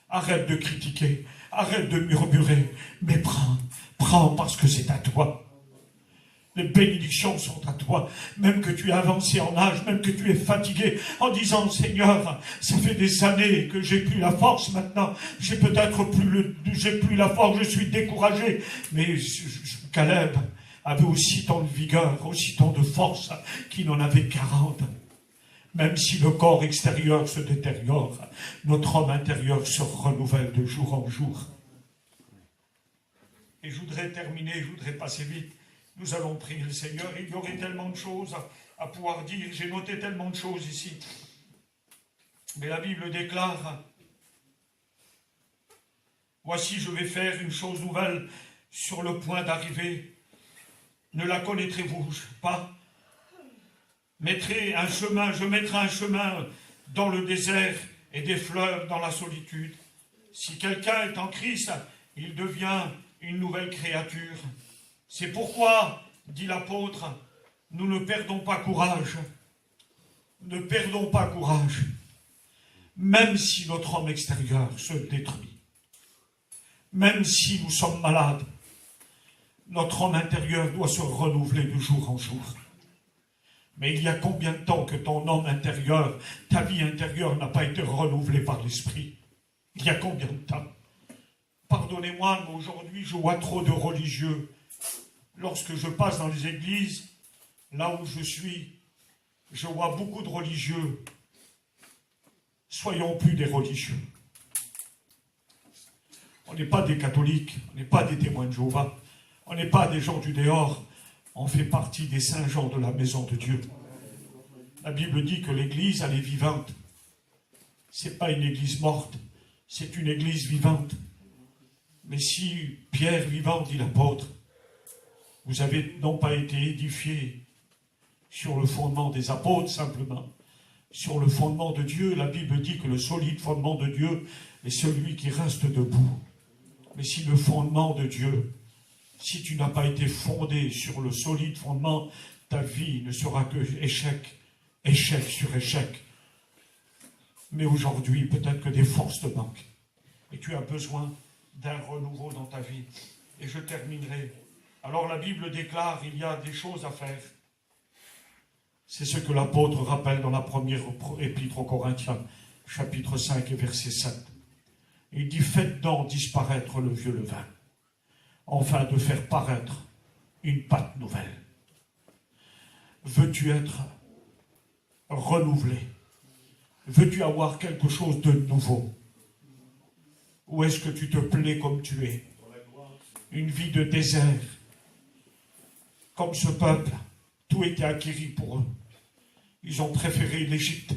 Arrête de critiquer. Arrête de murmurer. Mais prends. Prends parce que c'est à toi. Les bénédictions sont à toi, même que tu es avancé en âge, même que tu es fatigué, en disant, Seigneur, ça fait des années que j'ai plus la force maintenant, j'ai peut-être plus la force, je suis découragé. Mais Caleb avait aussi tant de vigueur, aussi tant de force, qu'il en avait 40. Même si le corps extérieur se détériore, notre homme intérieur se renouvelle de jour en jour. Et je voudrais terminer, je voudrais passer vite. Nous allons prier le Seigneur. Il y aurait tellement de choses à pouvoir dire. J'ai noté tellement de choses ici. Mais la Bible déclare, voici, je vais faire une chose nouvelle sur le point d'arriver. Ne la connaîtrez-vous pas? Je mettrai un chemin dans le désert et des fleuves dans la solitude. Si quelqu'un est en Christ, il devient une nouvelle créature. C'est pourquoi, dit l'apôtre, nous ne perdons pas courage. Ne perdons pas courage. Même si notre homme extérieur se détruit. Même si nous sommes malades. Notre homme intérieur doit se renouveler de jour en jour. Mais il y a combien de temps que ton homme intérieur, ta vie intérieure n'a pas été renouvelée par l'esprit? Il y a combien de temps? Pardonnez-moi, mais aujourd'hui je vois trop de religieux. Lorsque je passe dans les églises, là où je suis, je vois beaucoup de religieux. Soyons plus des religieux. On n'est pas des catholiques, on n'est pas des témoins de Jéhovah, on n'est pas des gens du dehors, on fait partie des saints gens de la maison de Dieu. La Bible dit que l'église, elle est vivante. Ce n'est pas une église morte, c'est une église vivante. Mais si Pierre vivant, dit l'apôtre, vous avez non pas été édifiés sur le fondement des apôtres simplement, sur le fondement de Dieu. La Bible dit que le solide fondement de Dieu est celui qui reste debout. Mais si le fondement de Dieu, si tu n'as pas été fondé sur le solide fondement, ta vie ne sera que échec, échec sur échec. Mais aujourd'hui, peut-être que des forces te manquent. Et tu as besoin d'un renouveau dans ta vie. Et je terminerai. Alors la Bible déclare, il y a des choses à faire. C'est ce que l'apôtre rappelle dans la première épître aux Corinthiens, chapitre 5 et verset 7. Il dit, faites donc disparaître le vieux levain, afin de faire paraître une pâte nouvelle. Veux-tu être renouvelé? Veux-tu avoir quelque chose de nouveau? Ou est-ce que tu te plais comme tu es? Une vie de désert. Comme ce peuple, tout était acquis pour eux. Ils ont préféré l'Égypte.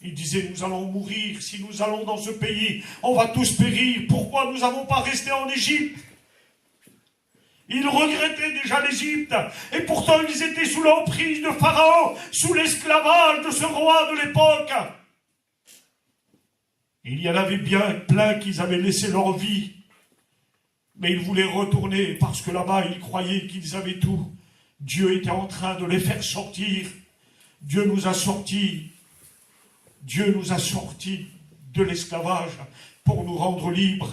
Ils disaient, nous allons mourir, si nous allons dans ce pays, on va tous périr. Pourquoi nous n'avons pas resté en Égypte? Ils regrettaient déjà l'Égypte. Et pourtant, ils étaient sous l'emprise de Pharaon, sous l'esclavage de ce roi de l'époque. Il y en avait bien plein qui avaient laissé leur vie. Mais ils voulaient retourner parce que là-bas, ils croyaient qu'ils avaient tout. Dieu était en train de les faire sortir. Dieu nous a sortis. Dieu nous a sortis de l'esclavage pour nous rendre libres.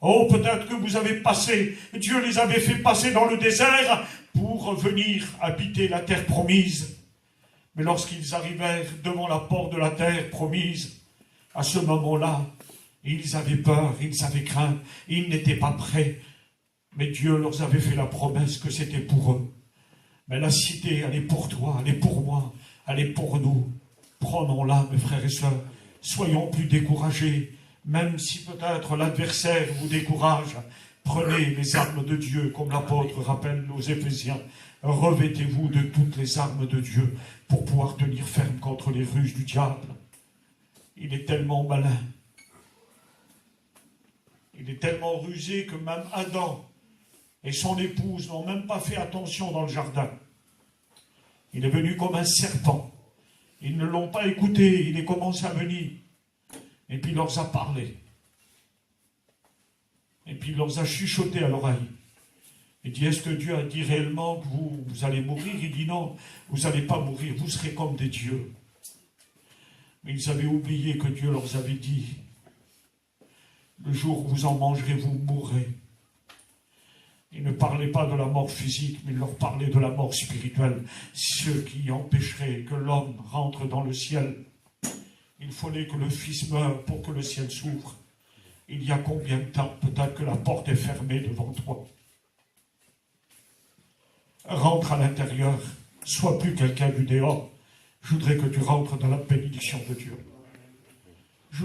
Oh, peut-être que vous avez passé, Dieu les avait fait passer dans le désert pour venir habiter la terre promise. Mais lorsqu'ils arrivèrent devant la porte de la terre promise, à ce moment-là, ils avaient peur, ils avaient craint, ils n'étaient pas prêts. Mais Dieu leur avait fait la promesse que c'était pour eux. Mais la cité, elle est pour toi, elle est pour moi, elle est pour nous. Prenons-la, mes frères et sœurs. Soyons plus découragés, même si peut-être l'adversaire vous décourage. Prenez les armes de Dieu, comme l'apôtre rappelle aux Éphésiens. Revêtez-vous de toutes les armes de Dieu pour pouvoir tenir ferme contre les ruses du diable. Il est tellement malin. Il est tellement rusé que même Adam et son épouse n'ont même pas fait attention dans le jardin. Il est venu comme un serpent. Ils ne l'ont pas écouté, il est commencé à venir. Et puis il leur a parlé. Et puis il leur a chuchoté à l'oreille. Il dit, est-ce que Dieu a dit réellement que vous allez mourir? Il dit non, vous n'allez pas mourir, vous serez comme des dieux. Mais ils avaient oublié que Dieu leur avait dit, le jour où vous en mangerez, vous mourrez. Il ne parlait pas de la mort physique, mais il leur parlait de la mort spirituelle. Ce qui empêcherait que l'homme rentre dans le ciel. Il fallait que le Fils meure pour que le ciel s'ouvre. Il y a combien de temps? Peut-être que la porte est fermée devant toi. Rentre à l'intérieur. Sois plus quelqu'un du dehors. Je voudrais que tu rentres dans la bénédiction de Dieu. Je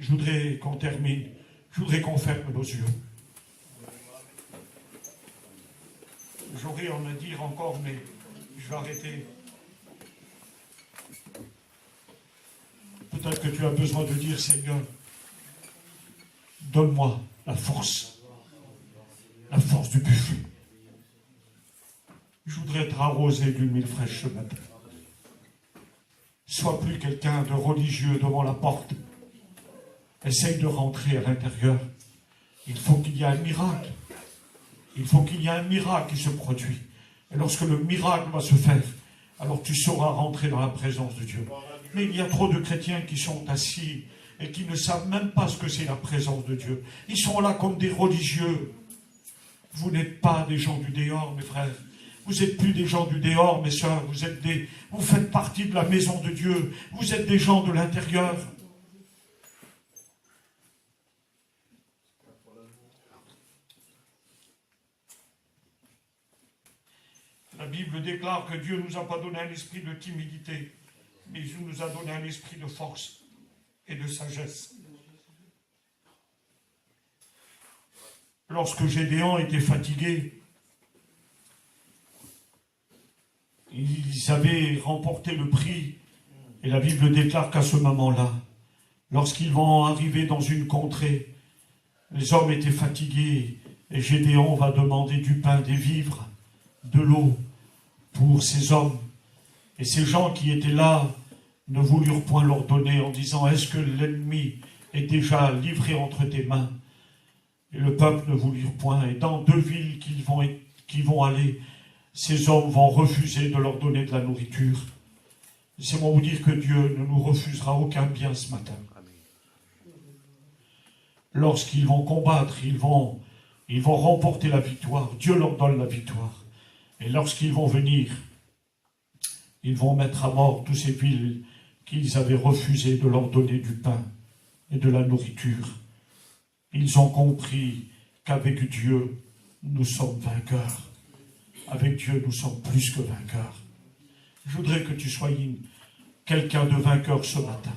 voudrais qu'on termine. Je voudrais qu'on ferme nos yeux. J'aurais en à dire encore, mais je vais arrêter. Peut-être que tu as besoin de dire, Seigneur, donne-moi la force du buffet. Je voudrais être arrosé d'huile fraîche ce matin. Sois plus quelqu'un de religieux devant la porte. Essaye de rentrer à l'intérieur. Il faut qu'il y ait un miracle. Il faut qu'il y ait un miracle qui se produit. Et lorsque le miracle va se faire, alors tu sauras rentrer dans la présence de Dieu. Mais il y a trop de chrétiens qui sont assis et qui ne savent même pas ce que c'est la présence de Dieu. Ils sont là comme des religieux. Vous n'êtes pas des gens du dehors, mes frères. Vous n'êtes plus des gens du dehors, mes sœurs. Vous faites partie de la maison de Dieu. Vous êtes des gens de l'intérieur. La Bible déclare que Dieu ne nous a pas donné un esprit de timidité, mais il nous a donné un esprit de force et de sagesse. Lorsque Gédéon était fatigué, ils avaient remporté le prix, et la Bible déclare qu'à ce moment-là, lorsqu'ils vont arriver dans une contrée, les hommes étaient fatigués, et Gédéon va demander du pain, des vivres, de l'eau pour ces hommes. Et ces gens qui étaient là ne voulurent point leur donner en disant, est-ce que l'ennemi est déjà livré entre tes mains? Et le peuple ne voulut point. Et dans 2 villes qu'ils vont aller, ces hommes vont refuser de leur donner de la nourriture. Laissez-moi vous dire que Dieu ne nous refusera aucun bien ce matin. Lorsqu'ils vont combattre, ils vont remporter la victoire. Dieu leur donne la victoire. Et lorsqu'ils vont venir, ils vont mettre à mort tous ces villes qu'ils avaient refusé de leur donner du pain et de la nourriture. Ils ont compris qu'avec Dieu, nous sommes vainqueurs. Avec Dieu, nous sommes plus que vainqueurs. Je voudrais que tu sois quelqu'un de vainqueur ce matin.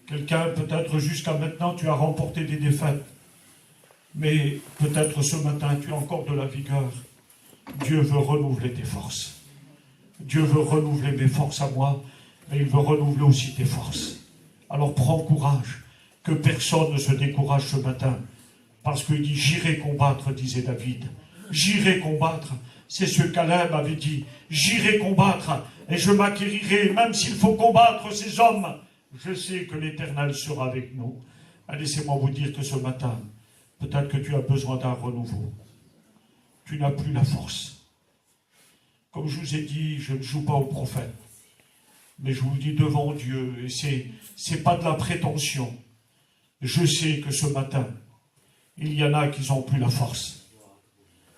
Quelqu'un, peut-être jusqu'à maintenant, tu as remporté des défaites. Mais peut-être ce matin, tu as encore de la vigueur. Dieu veut renouveler tes forces. Dieu veut renouveler mes forces à moi, mais il veut renouveler aussi tes forces. Alors prends courage, que personne ne se décourage ce matin, parce qu'il dit, j'irai combattre, disait David. J'irai combattre. C'est ce qu'Alem avait dit. J'irai combattre, et je m'acquérirai, même s'il faut combattre ces hommes. Je sais que l'Éternel sera avec nous. Laissez-moi vous dire que ce matin, peut-être que tu as besoin d'un renouveau. Tu n'as plus la force. Comme je vous ai dit, je ne joue pas au prophète. Mais je vous le dis devant Dieu, et c'est pas de la prétention. Je sais que ce matin, il y en a qui n'ont plus la force.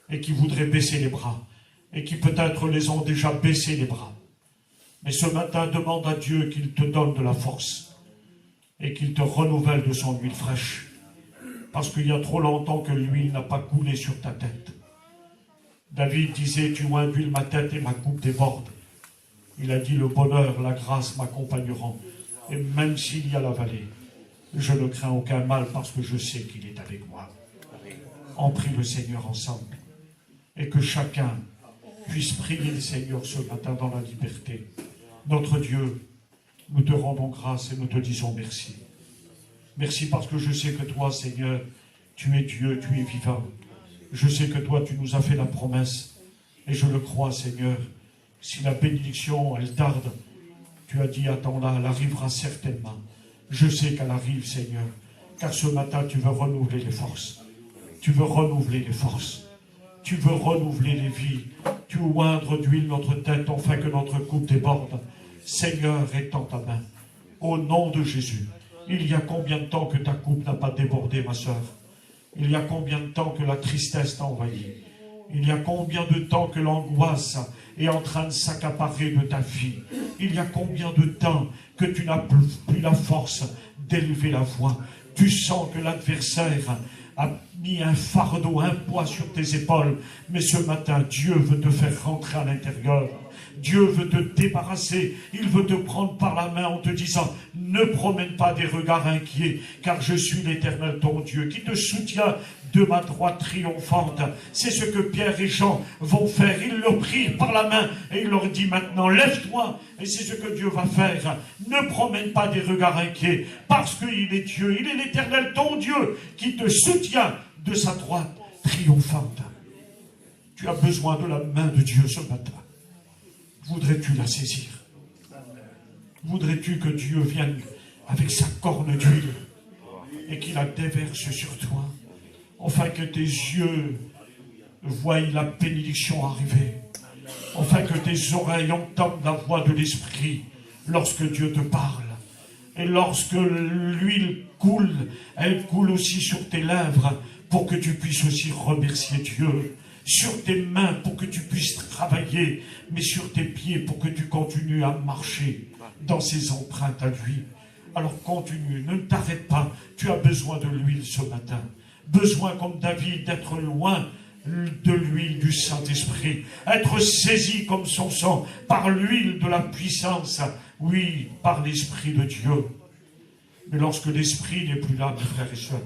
Et qui voudraient baisser les bras. Et qui peut-être les ont déjà baissé les bras. Mais ce matin, demande à Dieu qu'il te donne de la force. Et qu'il te renouvelle de son huile fraîche. Parce qu'il y a trop longtemps que l'huile n'a pas coulé sur ta tête. David disait, tu induis ma tête et ma coupe déborde. Il a dit, le bonheur, la grâce m'accompagneront. Et même s'il y a la vallée, je ne crains aucun mal parce que je sais qu'il est avec moi. On prie le Seigneur ensemble. Et que chacun puisse prier le Seigneur ce matin dans la liberté. Notre Dieu, nous te rendons grâce et nous te disons merci. Merci parce que je sais que toi, Seigneur, tu es Dieu, tu es vivant. Je sais que toi, tu nous as fait la promesse. Et je le crois, Seigneur. Si la bénédiction, elle tarde, tu as dit, attends-la, elle arrivera certainement. Je sais qu'elle arrive, Seigneur. Car ce matin, tu veux renouveler les forces. Tu veux renouveler les forces. Tu veux renouveler les vies. Tu veux oindre d'huile notre tête, afin que notre coupe déborde. Seigneur, étends ta main. Au nom de Jésus. Il y a combien de temps que ta coupe n'a pas débordé, ma sœur? Il y a combien de temps que la tristesse t'a envahi? Il y a combien de temps que l'angoisse est en train de s'accaparer de ta vie? Il y a combien de temps que tu n'as plus la force d'élever la voix? Tu sens que l'adversaire a mis un fardeau, un poids sur tes épaules. Mais ce matin, Dieu veut te faire rentrer à l'intérieur. Dieu veut te débarrasser. Il veut te prendre par la main en te disant, ne promène pas des regards inquiets, car je suis l'Éternel ton Dieu, qui te soutient de ma droite triomphante. C'est ce que Pierre et Jean vont faire. Ils le prirent par la main et il leur dit maintenant, lève-toi. Et c'est ce que Dieu va faire. Ne promène pas des regards inquiets, parce qu'il est Dieu. Il est l'Éternel ton Dieu, qui te soutient de sa droite triomphante. Tu as besoin de la main de Dieu ce matin. Voudrais-tu la saisir? Voudrais-tu que Dieu vienne avec sa corne d'huile et qu'il la déverse sur toi, afin que tes yeux voient la bénédiction arriver, afin que tes oreilles entendent la voix de l'Esprit lorsque Dieu te parle. Et lorsque l'huile coule, elle coule aussi sur tes lèvres pour que tu puisses aussi remercier Dieu. Sur tes mains pour que tu puisses travailler, mais sur tes pieds pour que tu continues à marcher dans ses empreintes à lui. Alors continue, ne t'arrête pas. Tu as besoin de l'huile ce matin. Besoin, comme David, d'être loin de l'huile du Saint-Esprit. Être saisi comme son sang par l'huile de la puissance. Oui, par l'Esprit de Dieu. Mais lorsque l'Esprit n'est plus là, mes frères et sœurs,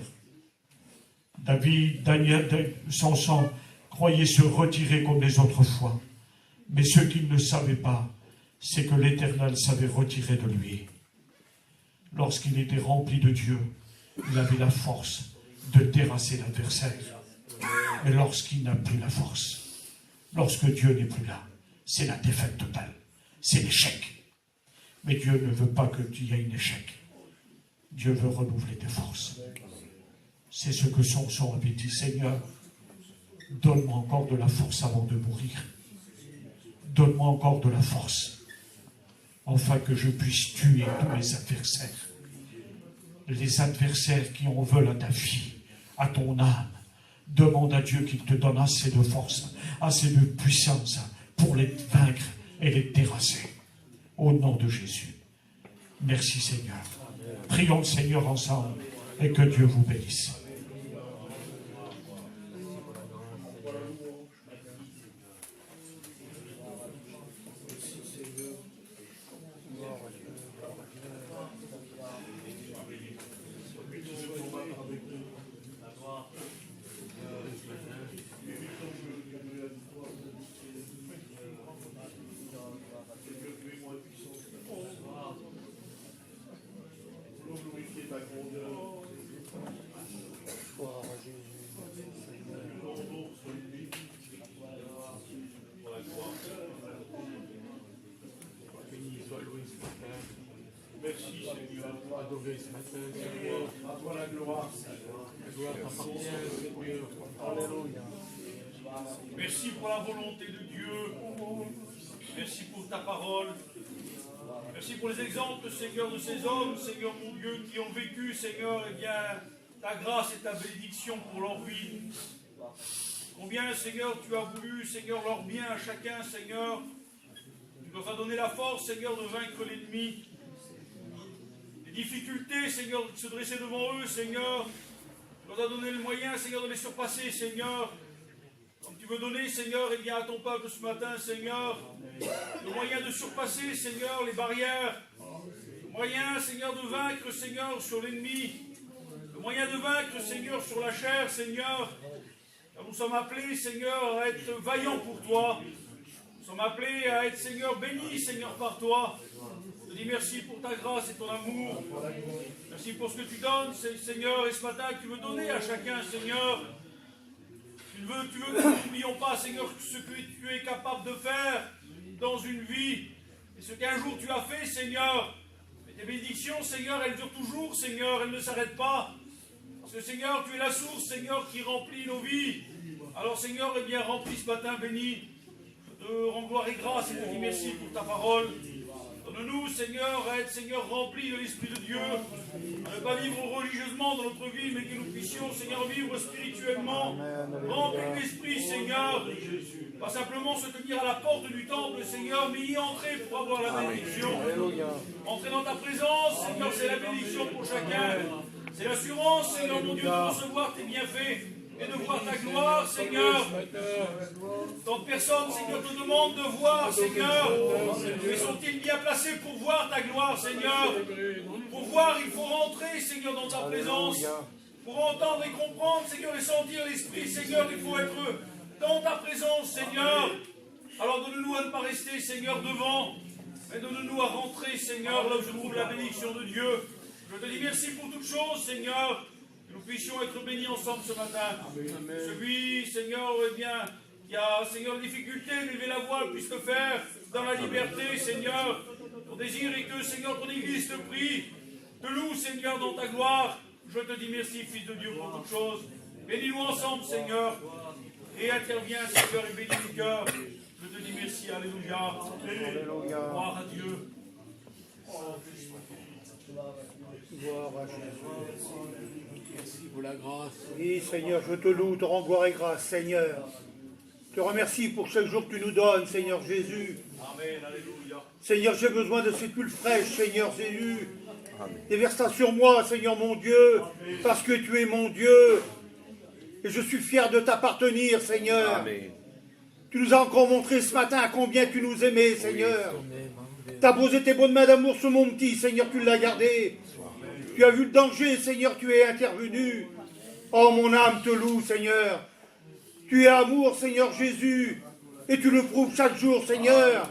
Daniel, Samson croyait se retirer comme les autres fois. Mais ce qu'il ne savait pas, c'est que l'Éternel savait retirer de lui. Lorsqu'il était rempli de Dieu, il avait la force de terrasser l'adversaire. Mais lorsqu'il n'a plus la force, lorsque Dieu n'est plus là, c'est la défaite totale. C'est l'échec. Mais Dieu ne veut pas que tu y aies un échec. Dieu veut renouveler tes forces. C'est ce que Samson avait dit, Seigneur, donne-moi encore de la force avant de mourir. Donne-moi encore de la force, afin que je puisse tuer tous mes adversaires. Les adversaires qui en veulent à ta vie, à ton âme. Demande à Dieu qu'il te donne assez de force, assez de puissance pour les vaincre et les terrasser. Au nom de Jésus. Merci Seigneur. Prions le Seigneur ensemble et que Dieu vous bénisse. Merci Seigneur. Adoré ce matin, Seigneur. À toi la gloire, Seigneur. La gloire t'appartient, Seigneur. Alléluia. Merci pour la volonté de Dieu. Merci pour ta parole. Merci pour les exemples, Seigneur, de ces hommes, Seigneur mon Dieu, qui ont vécu, Seigneur, eh bien, ta grâce et ta bénédiction pour leur vie. Combien, Seigneur, tu as voulu, Seigneur, leur bien à chacun, Seigneur. Tu leur as donné la force, Seigneur, de vaincre l'ennemi. Les difficultés, Seigneur, qui se dressaient devant eux, Seigneur. Tu leur as donné le moyen, Seigneur, de les surpasser, Seigneur. Comme tu veux donner, Seigneur, eh bien, à ton peuple ce matin, Seigneur, le moyen de surpasser, Seigneur, les barrières. Le moyen, Seigneur, de vaincre, Seigneur, sur l'ennemi. Le moyen de vaincre, Seigneur, sur la chair, Seigneur. Car nous sommes appelés, Seigneur, à être vaillants pour toi. Nous sommes appelés à être, Seigneur, bénis, Seigneur, par toi. Je te dis merci pour ta grâce et ton amour. Merci pour ce que tu donnes, Seigneur, et ce matin, tu veux donner à chacun, Seigneur. Tu veux que nous n'oublions pas, Seigneur, ce que tu es capable de faire dans une vie. Et ce qu'un jour tu as fait, Seigneur. Et tes bénédictions, Seigneur, elles durent toujours, Seigneur, elles ne s'arrêtent pas. Parce que Seigneur, tu es la source, Seigneur, qui remplit nos vies. Alors Seigneur, eh bien, remplis ce matin, béni. Je te rends gloire et grâce et te dis merci pour ta parole. Donne-nous, Seigneur, à être, Seigneur, remplis de l'Esprit de Dieu. À ne pas vivre religieusement dans notre vie, mais que nous puissions, Seigneur, vivre spirituellement. Remplis de l'Esprit, Seigneur. Pas simplement se tenir à la porte du temple, Seigneur, mais y entrer pour avoir la bénédiction. Entrer dans ta présence, Seigneur, c'est la bénédiction pour chacun. C'est l'assurance, Seigneur, mon Dieu, de recevoir tes bienfaits et de voir ta gloire, Seigneur. Tant de personnes, Seigneur, te demandent de voir, Seigneur. Mais sont-ils bien placés pour voir ta gloire, Seigneur? Pour voir, il faut rentrer, Seigneur, dans ta présence. Pour entendre et comprendre, Seigneur, et sentir l'Esprit, Seigneur, il faut être dans ta présence, Seigneur. Alors donne-nous à ne pas rester, Seigneur, devant, mais donne-nous à rentrer, Seigneur, là où se trouve la bénédiction de Dieu. Je te dis merci pour toutes choses, Seigneur. Que nous puissions être bénis ensemble ce matin. Amen. Celui, Seigneur, eh bien, qui a, Seigneur, la difficulté d'élever la voix, puisse le faire dans la liberté, Seigneur. Ton désir est que, Seigneur, ton Église te prie. Te loue, Seigneur, dans ta gloire. Je te dis merci, Fils de Dieu, pour toutes choses. Bénis-nous ensemble, Seigneur. Et interviens, Seigneur, et bénis nos cœurs. Je te dis merci. Alléluia. Alléluia. Gloire à Dieu. Gloire à Jésus. Merci pour la grâce. Oui, Seigneur, je te loue, te rends gloire et grâce, Seigneur. Je te remercie pour chaque jour que tu nous donnes, Seigneur Jésus. Amen, alléluia. Seigneur, j'ai besoin de cette huile fraîche, Seigneur Jésus. Déverse ça sur moi, Seigneur mon Dieu, parce que tu es mon Dieu. Et je suis fier de t'appartenir, Seigneur. Amen. Tu nous as encore montré ce matin combien tu nous aimais, Seigneur. Tu as posé tes bonnes mains d'amour sur mon petit, Seigneur, tu l'as gardé. Tu as vu le danger, Seigneur, tu es intervenu. Oh, mon âme te loue, Seigneur. Tu es amour, Seigneur Jésus, et tu le prouves chaque jour, Seigneur.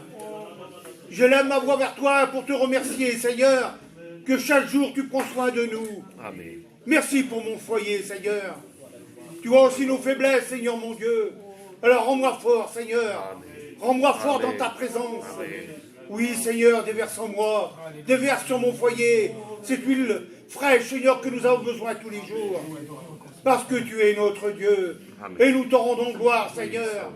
Je lève ma voix vers toi pour te remercier, Seigneur, que chaque jour tu prends soin de nous. Amen. Merci pour mon foyer, Seigneur. Tu vois aussi nos faiblesses, Seigneur mon Dieu. Alors rends-moi fort, Seigneur. Rends-moi fort dans ta présence. Amen. Oui, Seigneur, déverse en moi, déverse sur mon foyer cette huile fraîche, Seigneur, que nous avons besoin tous les jours. Parce que tu es notre Dieu. Amen. Et nous te rendons gloire, Seigneur.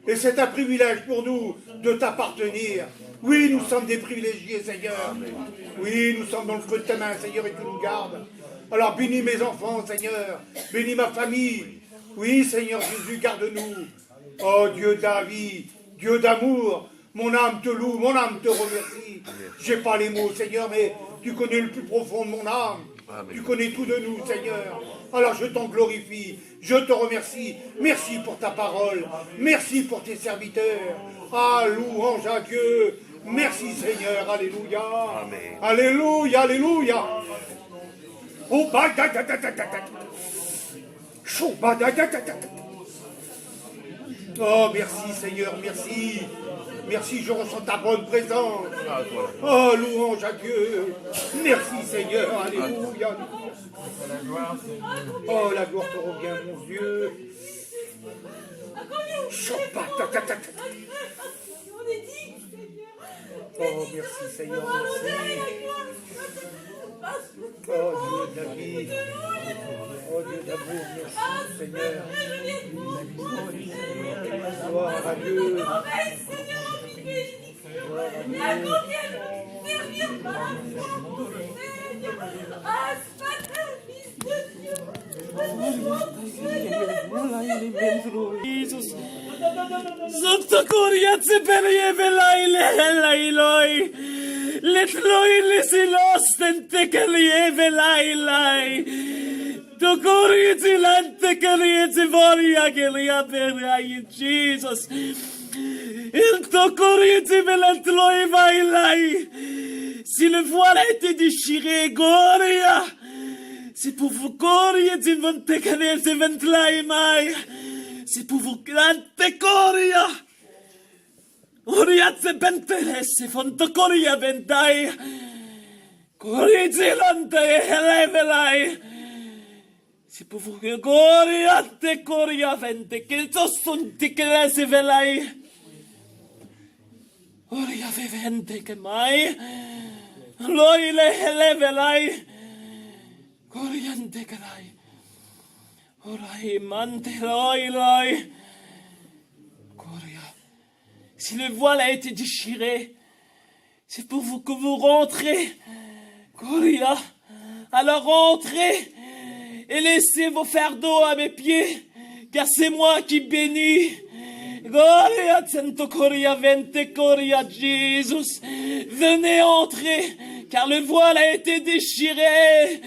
Et c'est un privilège pour nous de t'appartenir. Oui, nous sommes des privilégiés, Seigneur. Amen. Oui, nous sommes dans le creux de ta main, Seigneur, et tu nous gardes. Alors bénis mes enfants, Seigneur. Bénis ma famille. Oui, Seigneur Jésus, garde-nous. Oh, Dieu de la vie, Dieu d'amour. Mon âme te loue, mon âme te remercie. J'ai pas les mots, Seigneur, mais tu connais le plus profond de mon âme. Amen. Tu connais tout de nous, Seigneur. Alors je t'en glorifie, je te remercie. Merci pour ta parole. Merci pour tes serviteurs. Ah, louange à Dieu. Merci, Seigneur. Alléluia. Amen. Alléluia, alléluia. Oh, oh, merci, Seigneur, merci. Merci, je ressens ta bonne présence. Oh, louange à Dieu. Merci, Seigneur. Alléluia. Oh, la gloire te revient, mon Dieu. Oh, merci, Seigneur. Merci. Oh, Dieu de la vie. Oh, Dieu d'amour. Merci, Seigneur. Gloire à Dieu. Jesus. Zottokoria tseperie velaile Eloi. Letloi lesilos tentekerie velailai. Tokori tilante kerie tivoria keria perai Jesus. Il tokori tivelentloi vailai. Si le voile a été déchiré, Goria. C'est pour vous Goria tiventekerie tiventlai mai. C'est pour vous grande Coria. Oriazze pentelesse, fonto Coria ventai. Corizilante levelai. C'est pour vous que Coriate Coria vente, che sosunti che lese velai. Oria vivente che mai. Loi le levelai. Coriante che lai. Si le voile a été déchiré, c'est pour vous que vous rentrez. Gloria. Alors rentrez et laissez vos fardeaux à mes pieds, car c'est moi qui bénis. Gloria, Santo Gloria, Vente Gloria, Jésus. Venez entrer, car le voile a été déchiré.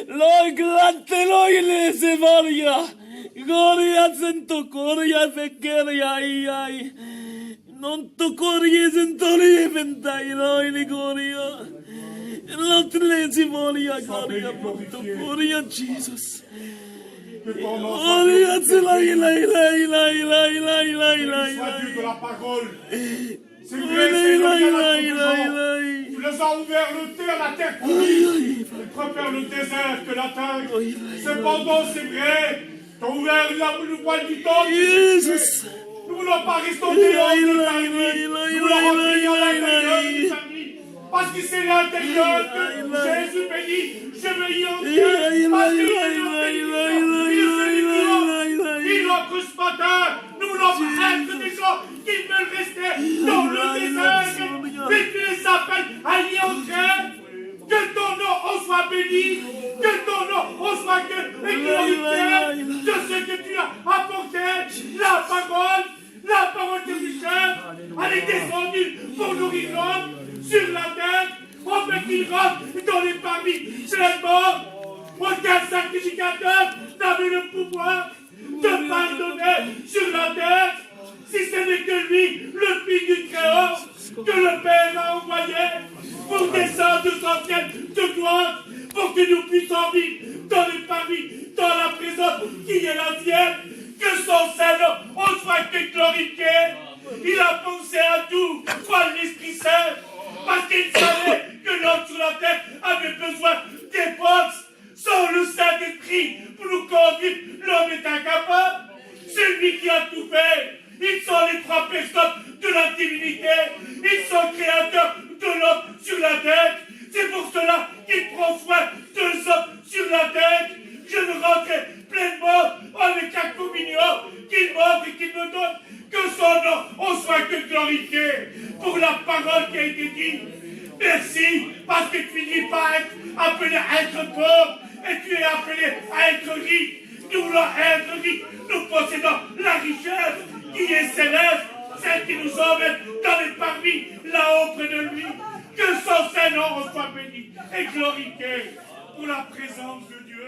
Loi grande, loi les evalia. Gloria, Santo Gloria, Vekeria, ai. Non to Gloria, Santo Venta, loi le Gloria. L'autre les evalia, Gloria, Santo Gloria, Jésus. Que ton nom Sois Dieu de la parole. C'est vrai, Seigneur, tu nous as ouvert la terre promise, et préfère le désert que la terre. Cependant, c'est vrai, tu as ouvert le voile du temple. Nous ne voulons pas rester au dehors de ta vie. Nous voulons rentrer à l'intérieur de ta vie. Parce que c'est l'intérieur que Jésus bénit. Je veux y entrer. Parce qu'il il offre ce matin. Nous voulons être des gens qui veulent rester dans le désert. Mais tu les appelles à y entrer. Que ton nom soit béni. Que ton nom soit glorifié de ce que tu as apporté. La parole de Michel, elle est descendue pour nourrir l'homme sur la terre. On veut qu'il rentre dans les familles pleinement. Aucun sacrificateur n'avait le pouvoir de pardonner sur la terre, si ce n'est que lui, le Fils du Créateur, que le Père a envoyé pour descendre de son ciel de gloire, pour que nous puissions vivre dans les familles, dans la présence qui est la sienne, que son Seigneur on soit que glorifié. Il a pensé à tout par l'Esprit Saint, parce qu'il savait que l'homme sur la terre avait besoin des forces. Sans le Saint-Esprit pour nous conduire, l'homme est incapable. C'est lui qui a tout fait. Ils sont les trois personnes de la divinité. Ils sont créateurs de l'homme sur la terre. C'est pour cela qu'il prend soin de l'homme sur la terre. Je veux rentrer pleinement avec la communion qu'il m'offre et qu'il me donne. Que son nom on soit que glorifié pour la parole qui a été dite. Merci, parce que tu finis par être appelé à être pauvre et tu es appelé à être riche. Nous voulons être riches, nous possédons la richesse qui est céleste, celle qui nous emmène dans les parvis là-haut près de lui. Que son Saint-Nom soit béni et glorifié pour la présence de Dieu.